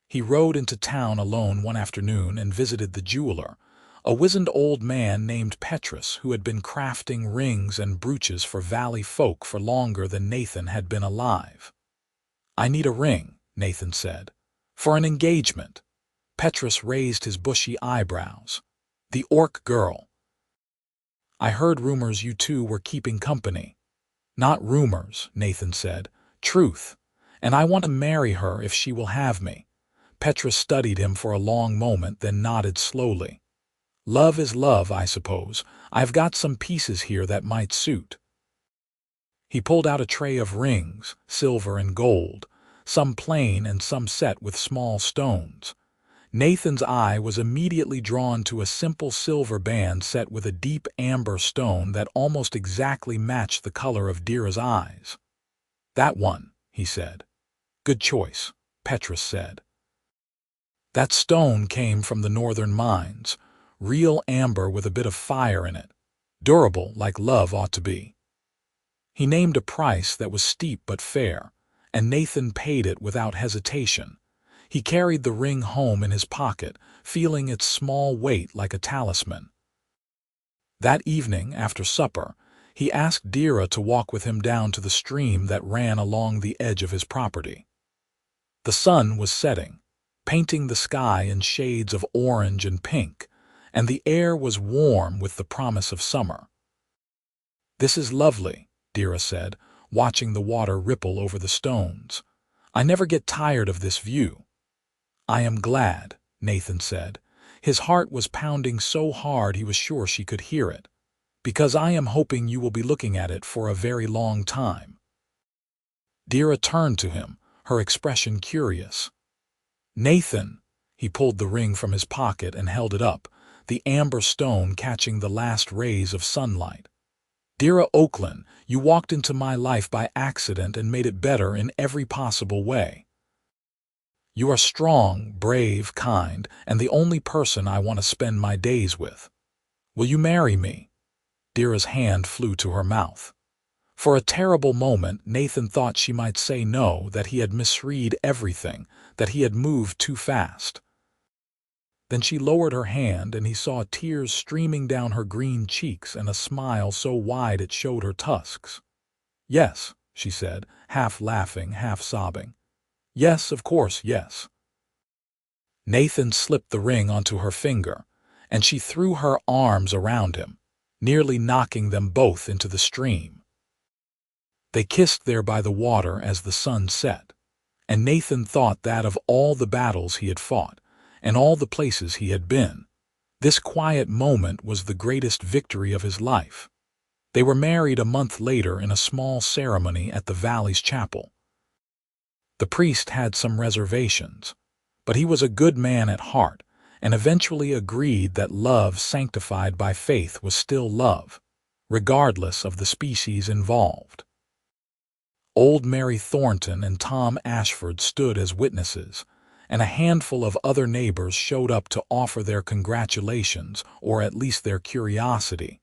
He rode into town alone one afternoon and visited the jeweler, a wizened old man named Petrus who had been crafting rings and brooches for valley folk for longer than Nathan had been alive. "I need a ring," Nathan said. "For an engagement." Petrus raised his bushy eyebrows. "The orc girl. I heard rumors you two were keeping company." "Not rumors," Nathan said. "Truth. And I want to marry her if she will have me." Petrus studied him for a long moment, then nodded slowly. "Love is love, I suppose. I've got some pieces here that might suit." He pulled out a tray of rings, silver and gold, some plain and some set with small stones. Nathan's eye was immediately drawn to a simple silver band set with a deep amber stone that almost exactly matched the color of Dira's eyes. "That one," he said. "Good choice," Petrus said. "That stone came from the northern mines, real amber with a bit of fire in it, durable like love ought to be." He named a price that was steep but fair, and Nathan paid it without hesitation. He carried the ring home in his pocket, feeling its small weight like a talisman. That evening, after supper, he asked Dira to walk with him down to the stream that ran along the edge of his property. The sun was setting, painting the sky in shades of orange and pink, and the air was warm with the promise of summer. "This is lovely," Dira said, watching the water ripple over the stones. "I never get tired of this view." "I am glad," Nathan said. His heart was pounding so hard he was sure she could hear it. "Because I am hoping you will be looking at it for a very long time." Dira turned to him, her expression curious. "Nathan," he pulled the ring from his pocket and held it up, the amber stone catching the last rays of sunlight. "Dira Oaklin, you walked into my life by accident and made it better in every possible way. You are strong, brave, kind, and the only person I want to spend my days with. Will you marry me?" Dira's hand flew to her mouth. For a terrible moment, Nathan thought she might say no, that he had misread everything, that he had moved too fast. Then she lowered her hand, and he saw tears streaming down her green cheeks and a smile so wide it showed her tusks. "Yes," she said, half laughing, half sobbing. "Yes, of course, yes." Nathan slipped the ring onto her finger, and she threw her arms around him, nearly knocking them both into the stream. They kissed there by the water as the sun set, and Nathan thought that of all the battles he had fought, and all the places he had been, this quiet moment was the greatest victory of his life. They were married a month later in a small ceremony at the valley's chapel. The priest had some reservations, but he was a good man at heart, and eventually agreed that love sanctified by faith was still love, regardless of the species involved. Old Mary Thornton and Tom Ashford stood as witnesses, and a handful of other neighbors showed up to offer their congratulations, or at least their curiosity.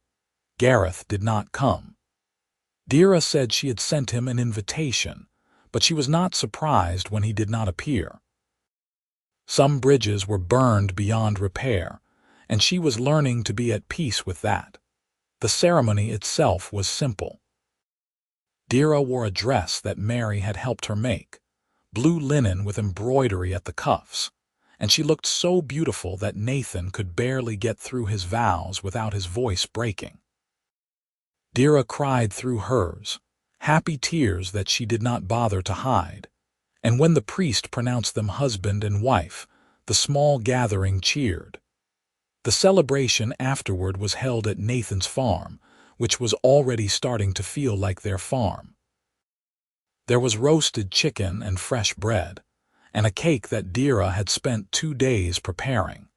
Gareth did not come. Dira said she had sent him an invitation, but she was not surprised when he did not appear. Some bridges were burned beyond repair, and she was learning to be at peace with that. The ceremony itself was simple. Dira wore a dress that Mary had helped her make, blue linen with embroidery at the cuffs, and she looked so beautiful that Nathan could barely get through his vows without his voice breaking. Dira cried through hers, happy tears that she did not bother to hide, and when the priest pronounced them husband and wife, the small gathering cheered. The celebration afterward was held at Nathan's farm, which was already starting to feel like their farm. There was roasted chicken and fresh bread, and a cake that Dira had spent 2 days preparing.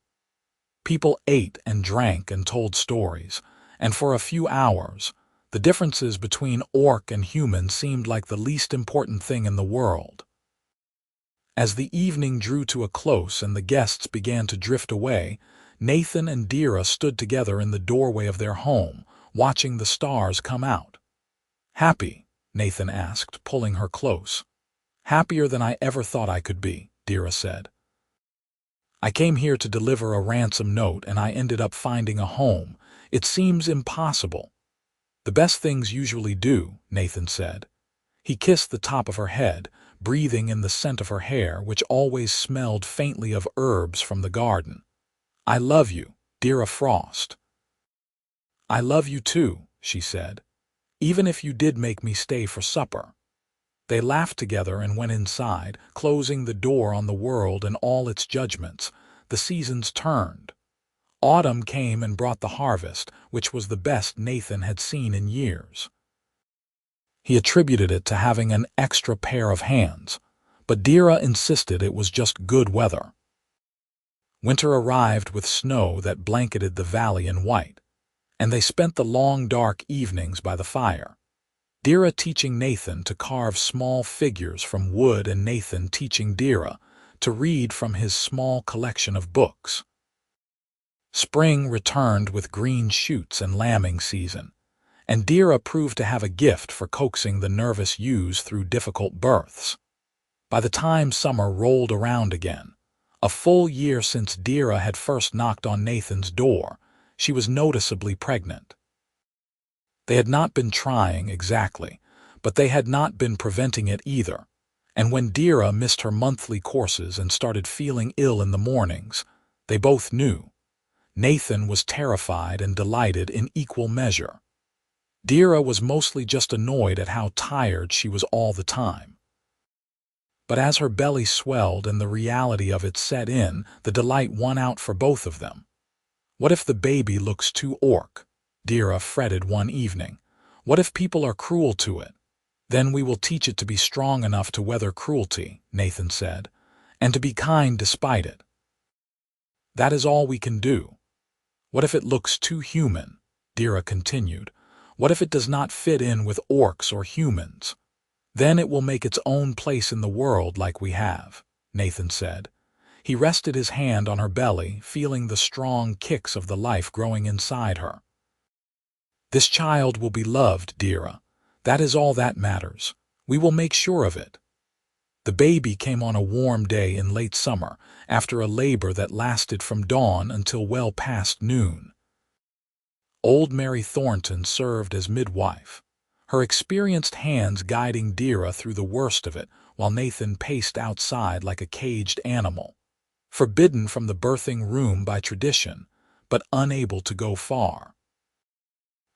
People ate and drank and told stories, and for a few hours, the differences between orc and human seemed like the least important thing in the world. As the evening drew to a close and the guests began to drift away, Nathan and Dira stood together in the doorway of their home, watching the stars come out. "Happy?" Nathan asked, pulling her close. "Happier than I ever thought I could be," Dira said. "I came here to deliver a ransom note and I ended up finding a home. It seems impossible." "The best things usually do," Nathan said. He kissed the top of her head, breathing in the scent of her hair, which always smelled faintly of herbs from the garden. "I love you, Dira Frost." "I love you too," she said, "even if you did make me stay for supper." They laughed together and went inside, closing the door on the world and all its judgments. The seasons turned. Autumn came and brought the harvest, which was the best Nathan had seen in years. He attributed it to having an extra pair of hands, but Dira insisted it was just good weather. Winter arrived with snow that blanketed the valley in white, and they spent the long dark evenings by the fire. Dira teaching Nathan to carve small figures from wood and Nathan teaching Dira to read from his small collection of books. Spring returned with green shoots and lambing season, and Dira proved to have a gift for coaxing the nervous ewes through difficult births. By the time summer rolled around again, a full year since Dira had first knocked on Nathan's door, she was noticeably pregnant. They had not been trying exactly, but they had not been preventing it either, and when Dira missed her monthly courses and started feeling ill in the mornings, they both knew. Nathan was terrified and delighted in equal measure. Dira was mostly just annoyed at how tired she was all the time. But as her belly swelled and the reality of it set in, the delight won out for both of them. "What if the baby looks too orc?" Dira fretted one evening. "What if people are cruel to it? Then we will teach it to be strong enough to weather cruelty," Nathan said, "and to be kind despite it. That is all we can do." "What if it looks too human?" Dira continued. "What if it does not fit in with orcs or humans? Then it will make its own place in the world like we have," Nathan said. He rested his hand on her belly, feeling the strong kicks of the life growing inside her. "This child will be loved, Dira. That is all that matters. We will make sure of it." The baby came on a warm day in late summer, after a labor that lasted from dawn until well past noon. Old Mary Thornton served as midwife, her experienced hands guiding Dira through the worst of it while Nathan paced outside like a caged animal, forbidden from the birthing room by tradition, but unable to go far.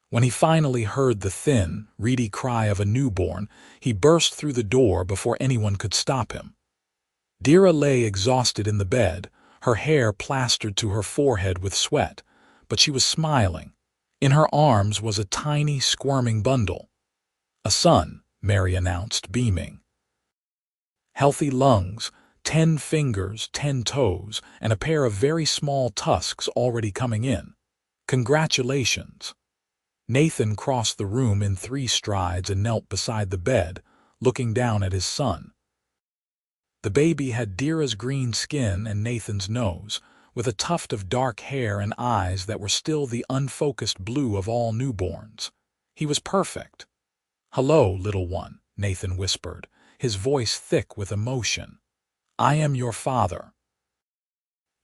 When he finally heard the thin, reedy cry of a newborn, he burst through the door before anyone could stop him. Dira lay exhausted in the bed, her hair plastered to her forehead with sweat, but she was smiling. In her arms was a tiny, squirming bundle. "A son," Mary announced, beaming. "Healthy lungs, 10 fingers, 10 toes, and a pair of very small tusks already coming in. Congratulations." Nathan crossed the room in 3 strides and knelt beside the bed, looking down at his son. The baby had Dira's green skin and Nathan's nose, with a tuft of dark hair and eyes that were still the unfocused blue of all newborns. He was perfect. "Hello, little one," Nathan whispered, his voice thick with emotion. "I am your father."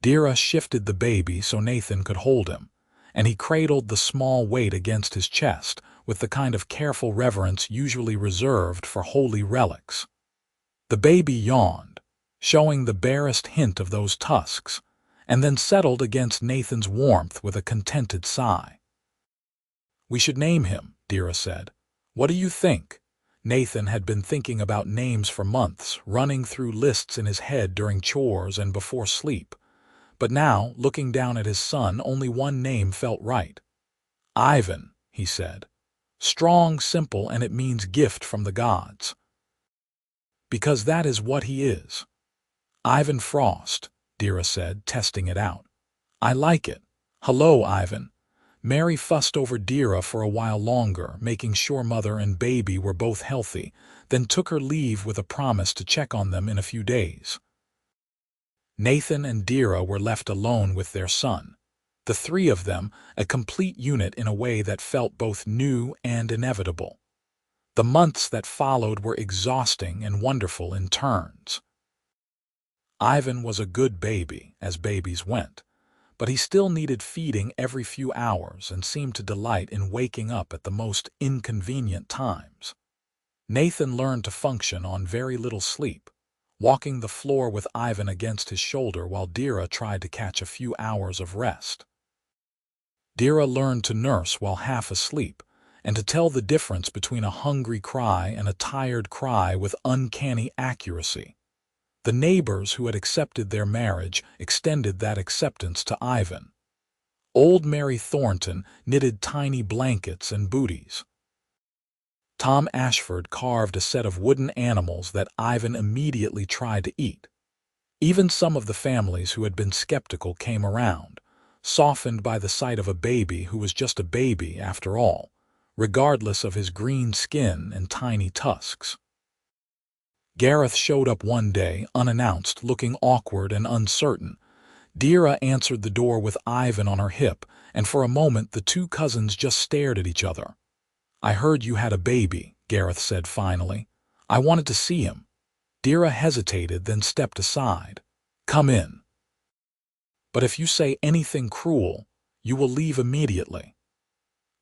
Dira shifted the baby so Nathan could hold him, and he cradled the small weight against his chest with the kind of careful reverence usually reserved for holy relics. The baby yawned, showing the barest hint of those tusks, and then settled against Nathan's warmth with a contented sigh. "We should name him," Dira said. "What do you think?" Nathan had been thinking about names for months, running through lists in his head during chores and before sleep. But now, looking down at his son, only one name felt right. "Ivan," he said. Strong, simple, and it means gift from the gods. Because that is what he is. Ivan Frost, Dira said, testing it out. I like it. Hello, Ivan. Mary fussed over Dira for a while longer, making sure mother and baby were both healthy, then took her leave with a promise to check on them in a few days. Nathan and Dira were left alone with their son. The three of them, a complete unit in a way that felt both new and inevitable. The months that followed were exhausting and wonderful in turns. Ivan was a good baby, as babies went, but he still needed feeding every few hours and seemed to delight in waking up at the most inconvenient times. Nathan learned to function on very little sleep, walking the floor with Ivan against his shoulder while Dira tried to catch a few hours of rest. Dira learned to nurse while half asleep, and to tell the difference between a hungry cry and a tired cry with uncanny accuracy. The neighbors who had accepted their marriage extended that acceptance to Ivan. Old Mary Thornton knitted tiny blankets and booties. Tom Ashford carved a set of wooden animals that Ivan immediately tried to eat. Even some of the families who had been skeptical came around, softened by the sight of a baby who was just a baby after all, regardless of his green skin and tiny tusks. Gareth showed up one day, unannounced, looking awkward and uncertain. Dira answered the door with Ivan on her hip, and for a moment the two cousins just stared at each other. I heard you had a baby, Gareth said finally. I wanted to see him. Dira hesitated, then stepped aside. Come in. But if you say anything cruel, you will leave immediately.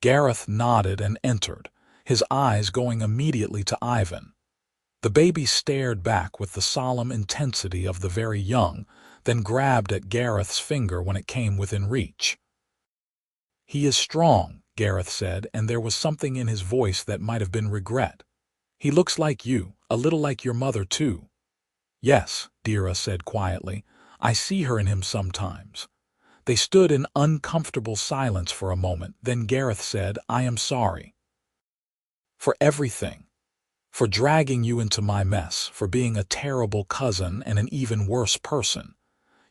Gareth nodded and entered, his eyes going immediately to Ivan. The baby stared back with the solemn intensity of the very young, then grabbed at Gareth's finger when it came within reach. He is strong, Gareth said, and there was something in his voice that might have been regret. He looks like you, a little like your mother too. Yes, Dira said quietly. I see her in him sometimes. They stood in uncomfortable silence for a moment, then Gareth said, I am sorry. For everything. For dragging you into my mess, for being a terrible cousin and an even worse person.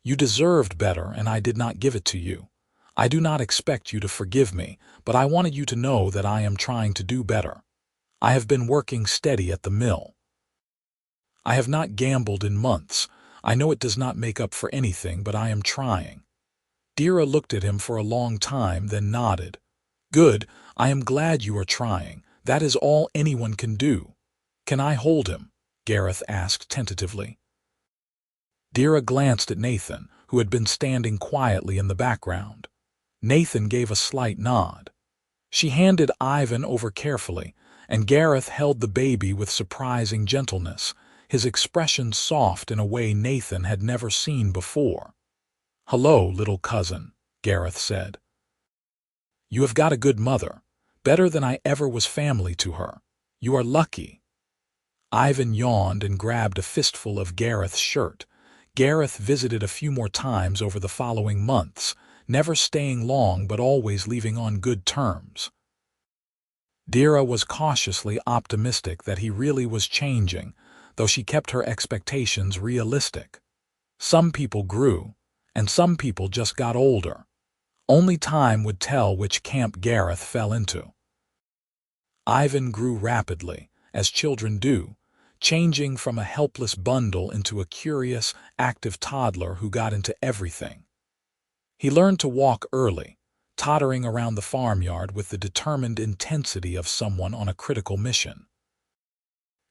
You deserved better, and I did not give it to you. I do not expect you to forgive me, but I wanted you to know that I am trying to do better. I have been working steady at the mill. I have not gambled in months. I know it does not make up for anything, but I am trying. Dira looked at him for a long time, then nodded. Good, I am glad you are trying. That is all anyone can do. Can I hold him? Gareth asked tentatively. Dira glanced at Nathan, who had been standing quietly in the background. Nathan gave a slight nod. She handed Ivan over carefully, and Gareth held the baby with surprising gentleness, his expression soft in a way Nathan had never seen before. Hello, little cousin, Gareth said. You have got a good mother, better than I ever was family to her. You are lucky. Ivan yawned and grabbed a fistful of Gareth's shirt. Gareth visited a few more times over the following months, never staying long but always leaving on good terms. Dira was cautiously optimistic that he really was changing, though she kept her expectations realistic. Some people grew, and some people just got older. Only time would tell which camp Gareth fell into. Ivan grew rapidly, as children do, changing from a helpless bundle into a curious, active toddler who got into everything. He learned to walk early, tottering around the farmyard with the determined intensity of someone on a critical mission.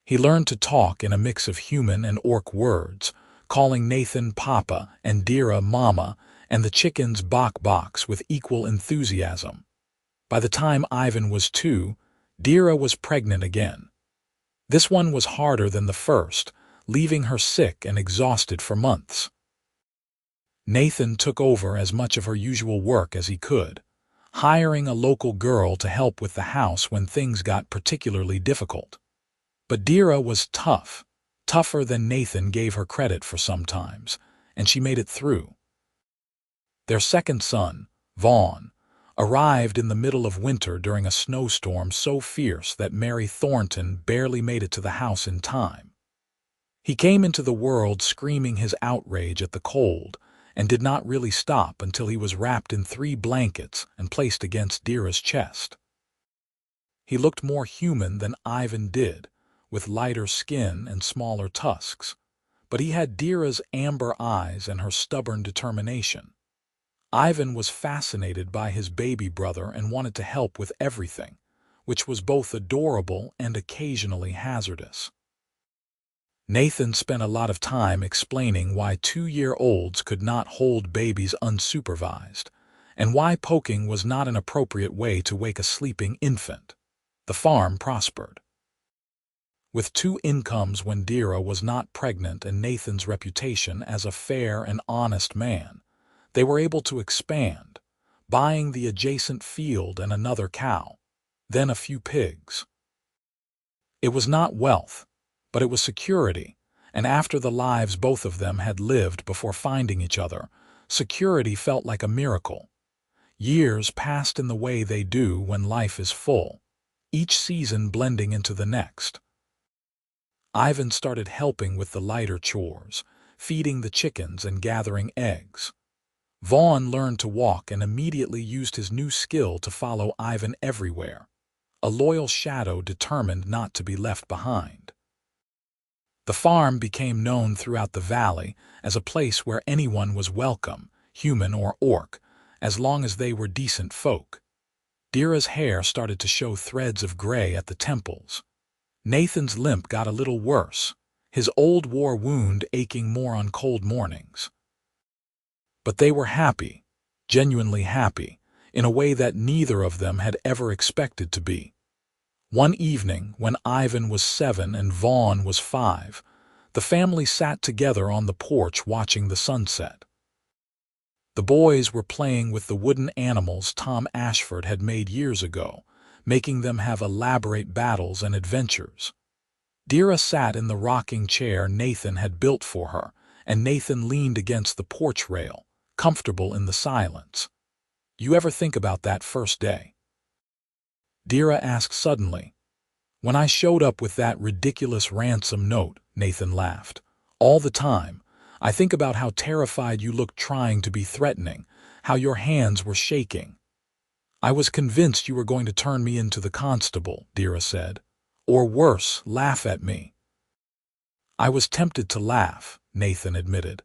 He learned to talk in a mix of human and orc words, calling Nathan Papa and Dira Mama and the chickens Bok Boks with equal enthusiasm. By the time Ivan was 2, Dira was pregnant again. This one was harder than the first, leaving her sick and exhausted for months. Nathan took over as much of her usual work as he could, hiring a local girl to help with the house when things got particularly difficult. But Dira was tough, tougher than Nathan gave her credit for sometimes, and she made it through. Their second son, Vaughn, arrived in the middle of winter during a snowstorm so fierce that Mary Thornton barely made it to the house in time. He came into the world screaming his outrage at the cold and did not really stop until he was wrapped in 3 blankets and placed against Dira's chest. He looked more human than Ivan did, with lighter skin and smaller tusks, but he had Dira's amber eyes and her stubborn determination. Ivan was fascinated by his baby brother and wanted to help with everything, which was both adorable and occasionally hazardous. Nathan spent a lot of time explaining why 2-year-olds could not hold babies unsupervised, and why poking was not an appropriate way to wake a sleeping infant. The farm prospered. With 2 incomes when Dira was not pregnant and Nathan's reputation as a fair and honest man, they were able to expand, buying the adjacent field and another cow, then a few pigs. It was not wealth, but it was security, and after the lives both of them had lived before finding each other, security felt like a miracle. Years passed in the way they do when life is full, each season blending into the next. Ivan started helping with the lighter chores, feeding the chickens and gathering eggs. Vaughn learned to walk and immediately used his new skill to follow Ivan everywhere, a loyal shadow determined not to be left behind. The farm became known throughout the valley as a place where anyone was welcome, human or orc, as long as they were decent folk. Dira's hair started to show threads of gray at the temples. Nathan's limp got a little worse, his old war wound aching more on cold mornings. But they were happy, genuinely happy, in a way that neither of them had ever expected to be. One evening, when Ivan was 7 and Vaughn was 5, the family sat together on the porch watching the sunset. The boys were playing with the wooden animals Tom Ashford had made years ago, making them have elaborate battles and adventures. Dira sat in the rocking chair Nathan had built for her, and Nathan leaned against the porch rail, comfortable in the silence. "You ever think about that first day?" Dira asked suddenly. "When I showed up with that ridiculous ransom note," Nathan laughed. "All the time. I think about how terrified you looked trying to be threatening, how your hands were shaking. I was convinced you were going to turn me into the constable," Dira said. "Or worse, laugh at me." "I was tempted to laugh," Nathan admitted.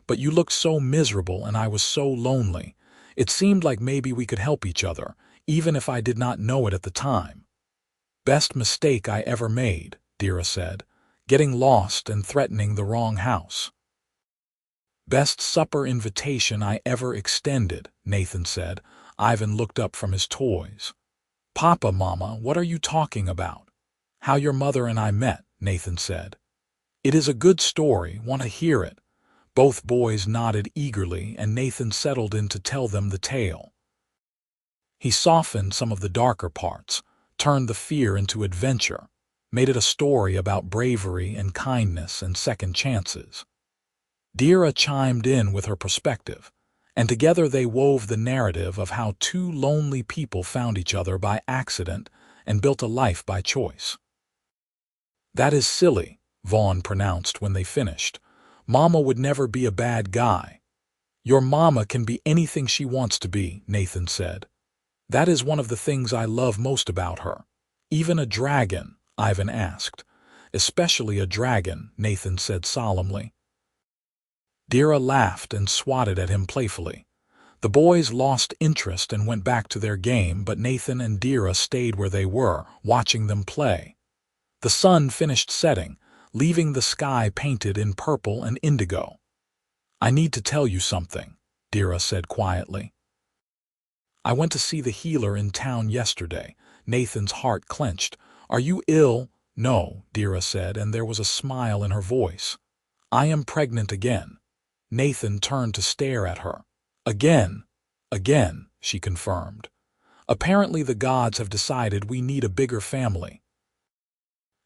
"But you looked so miserable and I was so lonely. It seemed like maybe we could help each other, even if I did not know it at the time." "Best mistake I ever made," Dira said, "getting lost and threatening the wrong house." "Best supper invitation I ever extended," Nathan said. Ivan looked up from his toys. "Papa, Mama, what are you talking about?" "How your mother and I met," Nathan said. "It is a good story. Want to hear it?" Both boys nodded eagerly, and Nathan settled in to tell them the tale. He softened some of the darker parts, turned the fear into adventure, made it a story about bravery and kindness and second chances. Dira chimed in with her perspective, and together they wove the narrative of how 2 lonely people found each other by accident and built a life by choice. "That is silly," Vaughn pronounced when they finished. "Mama would never be a bad guy." "Your mama can be anything she wants to be," Nathan said. "That is one of the things I love most about her." "Even a dragon?" Ivan asked. "Especially a dragon," Nathan said solemnly. Dira laughed and swatted at him playfully. The boys lost interest and went back to their game, but Nathan and Dira stayed where they were, watching them play. The sun finished setting, leaving the sky painted in purple and indigo. "I need to tell you something," Dira said quietly. "I went to see the healer in town yesterday." Nathan's heart clenched. "Are you ill?" "No," Dira said, and there was a smile in her voice. "I am pregnant again." Nathan turned to stare at her. "Again?" "Again," she confirmed. "Apparently the gods have decided we need a bigger family."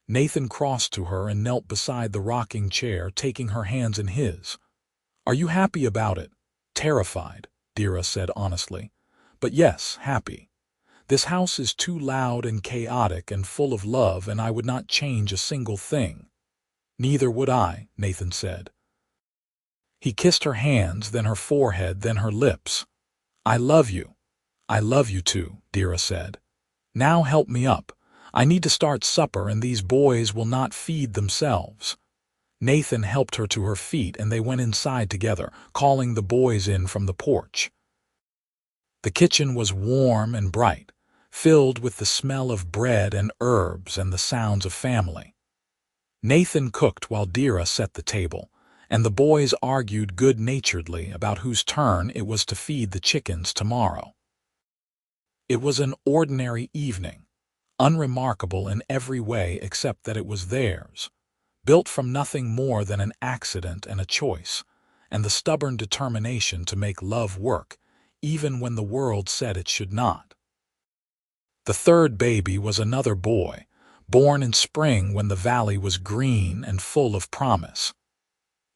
Nathan crossed to her and knelt beside the rocking chair, taking her hands in his. "Are you happy about it?" "Terrified," Dira said honestly. But yes, happy. This house is too loud and chaotic and full of love, and I would not change a single thing. Neither would I, Nathan said. He kissed her hands, then her forehead, then her lips. I love you. I love you too, Dira said. Now help me up. I need to start supper, and these boys will not feed themselves. Nathan helped her to her feet, and they went inside together, calling the boys in from the porch. The kitchen was warm and bright, filled with the smell of bread and herbs and the sounds of family. Nathan cooked while Dira set the table, and the boys argued good-naturedly about whose turn it was to feed the chickens tomorrow. It was an ordinary evening, unremarkable in every way except that it was theirs, built from nothing more than an accident and a choice, and the stubborn determination to make love work, even when the world said it should not. The third baby was another boy, born in spring when the valley was green and full of promise.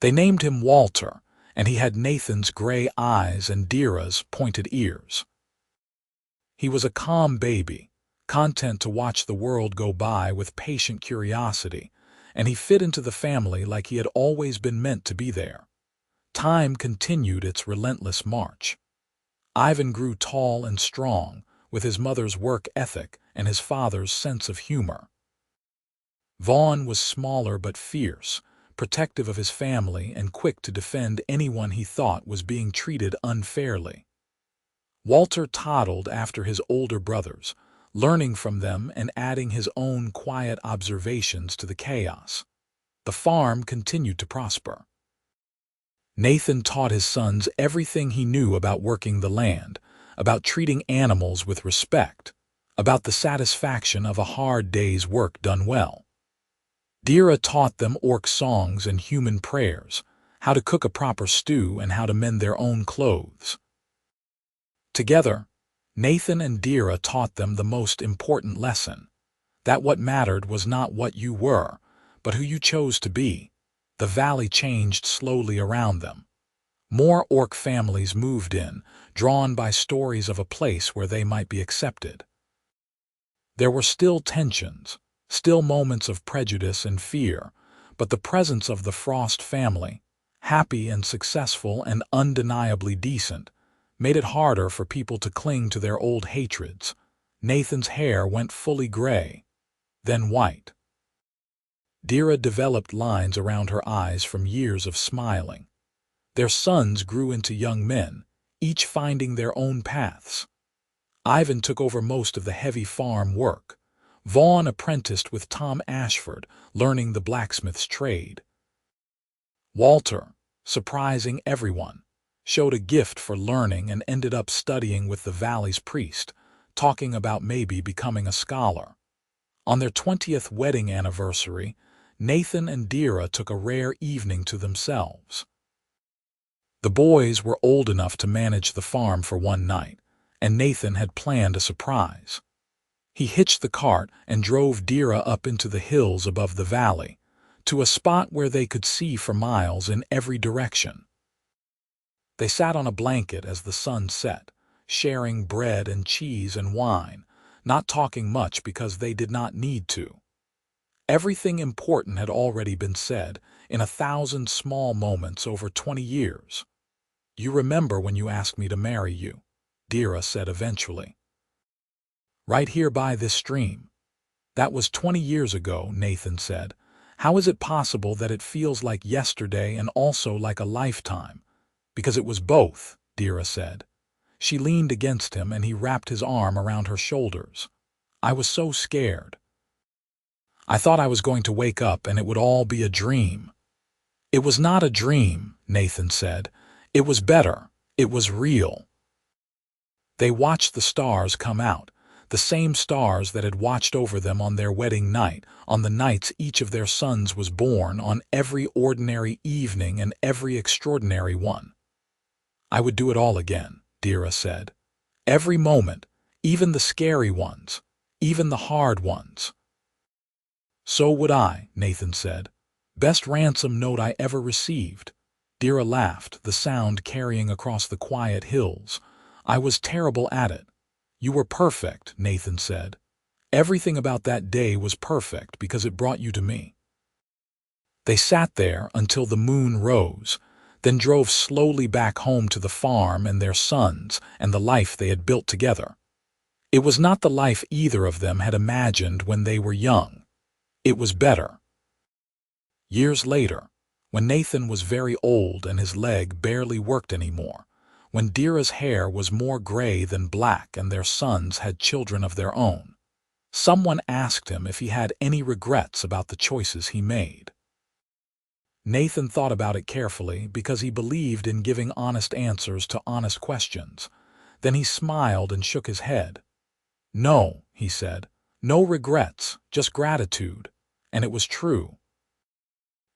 They named him Walter, and he had Nathan's gray eyes and Dira's pointed ears. He was a calm baby, content to watch the world go by with patient curiosity, and he fit into the family like he had always been meant to be there. Time continued its relentless march. Ivan grew tall and strong, with his mother's work ethic and his father's sense of humor. Vaughn was smaller but fierce, protective of his family and quick to defend anyone he thought was being treated unfairly. Walter toddled after his older brothers, learning from them and adding his own quiet observations to the chaos. The farm continued to prosper. Nathan taught his sons everything he knew about working the land, about treating animals with respect, about the satisfaction of a hard day's work done well. Dira taught them orc songs and human prayers, how to cook a proper stew and how to mend their own clothes. Together, Nathan and Dira taught them the most important lesson, that what mattered was not what you were, but who you chose to be. The valley changed slowly around them. More orc families moved in, drawn by stories of a place where they might be accepted. There were still tensions, still moments of prejudice and fear, but the presence of the Frost family, happy and successful and undeniably decent, made it harder for people to cling to their old hatreds. Nathan's hair went fully gray, then white. Dira developed lines around her eyes from years of smiling. Their sons grew into young men, each finding their own paths. Ivan took over most of the heavy farm work. Vaughn apprenticed with Tom Ashford, learning the blacksmith's trade. Walter, surprising everyone, showed a gift for learning and ended up studying with the valley's priest, talking about maybe becoming a scholar. On their 20th wedding anniversary, Nathan and Dira took a rare evening to themselves. The boys were old enough to manage the farm for one night, and Nathan had planned a surprise. He hitched the cart and drove Dira up into the hills above the valley, to a spot where they could see for miles in every direction. They sat on a blanket as the sun set, sharing bread and cheese and wine, not talking much because they did not need to. Everything important had already been said, in 1,000 small moments over 20 years. You remember when you asked me to marry you, Dira said eventually. Right here by this stream. That was 20 years ago, Nathan said. How is it possible that it feels like yesterday and also like a lifetime? Because it was both, Dira said. She leaned against him and he wrapped his arm around her shoulders. I was so scared. I thought I was going to wake up and it would all be a dream. It was not a dream, Nathan said. It was better. It was real. They watched the stars come out, the same stars that had watched over them on their wedding night, on the nights each of their sons was born, on every ordinary evening and every extraordinary one. I would do it all again, Dira said. Every moment, even the scary ones, even the hard ones. So would I, Nathan said. Best ransom note I ever received. Dira laughed, the sound carrying across the quiet hills. I was terrible at it. You were perfect, Nathan said. Everything about that day was perfect because it brought you to me. They sat there until the moon rose, then drove slowly back home to the farm and their sons and the life they had built together. It was not the life either of them had imagined when they were young. It was better. Years later, when Nathan was very old and his leg barely worked anymore, when Dira's hair was more gray than black and their sons had children of their own, someone asked him if he had any regrets about the choices he made. Nathan thought about it carefully because he believed in giving honest answers to honest questions. Then he smiled and shook his head. No, he said, no regrets, just gratitude. And it was true.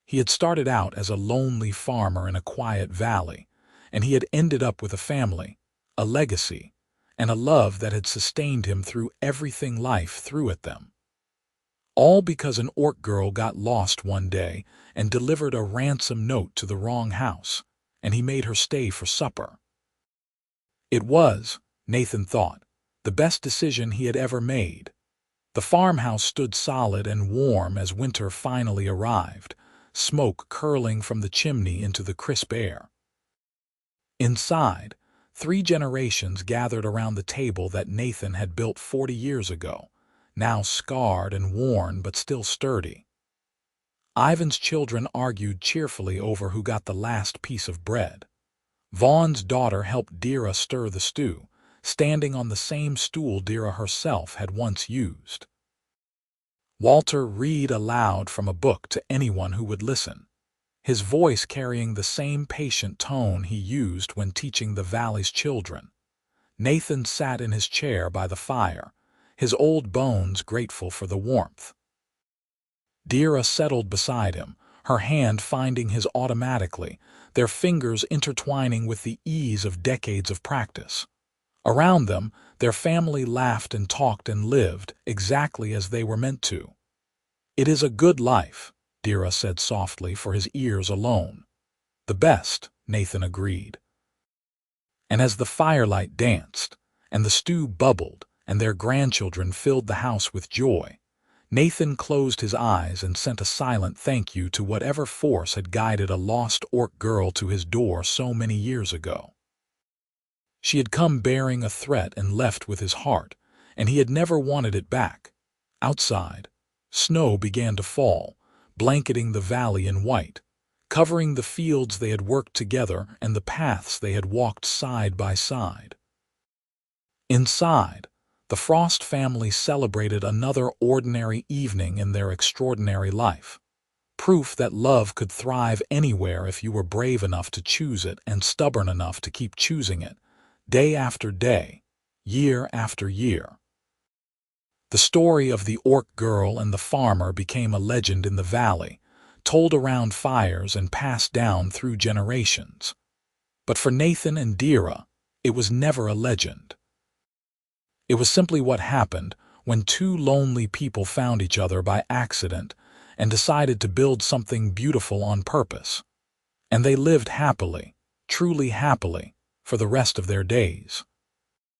He had started out as a lonely farmer in a quiet valley, and he had ended up with a family, a legacy, and a love that had sustained him through everything life threw at them. All because an orc girl got lost one day and delivered a ransom note to the wrong house, and he made her stay for supper. It was, Nathan thought, the best decision he had ever made. The farmhouse stood solid and warm as winter finally arrived, smoke curling from the chimney into the crisp air. Inside, 3 generations gathered around the table that Nathan had built 40 years ago, now scarred and worn but still sturdy. Ivan's children argued cheerfully over who got the last piece of bread. Vaughn's daughter helped Dira stir the stew, standing on the same stool Dira herself had once used. Walter read aloud from a book to anyone who would listen, his voice carrying the same patient tone he used when teaching the valley's children. Nathan sat in his chair by the fire, his old bones grateful for the warmth. Dira settled beside him, her hand finding his automatically, their fingers intertwining with the ease of decades of practice. Around them, their family laughed and talked and lived exactly as they were meant to. It is a good life, Dira said softly for his ears alone. The best, Nathan agreed. And as the firelight danced, and the stew bubbled, and their grandchildren filled the house with joy, Nathan closed his eyes and sent a silent thank you to whatever force had guided a lost orc girl to his door so many years ago. She had come bearing a threat and left with his heart, and he had never wanted it back. Outside, snow began to fall, blanketing the valley in white, covering the fields they had worked together and the paths they had walked side by side. Inside, the Frost family celebrated another ordinary evening in their extraordinary life. Proof that love could thrive anywhere if you were brave enough to choose it and stubborn enough to keep choosing it, day after day, year after year. The story of the orc girl and the farmer became a legend in the valley, told around fires and passed down through generations. But for Nathan and Dira, it was never a legend. It was simply what happened when 2 lonely people found each other by accident and decided to build something beautiful on purpose. And they lived happily, truly happily, for the rest of their days.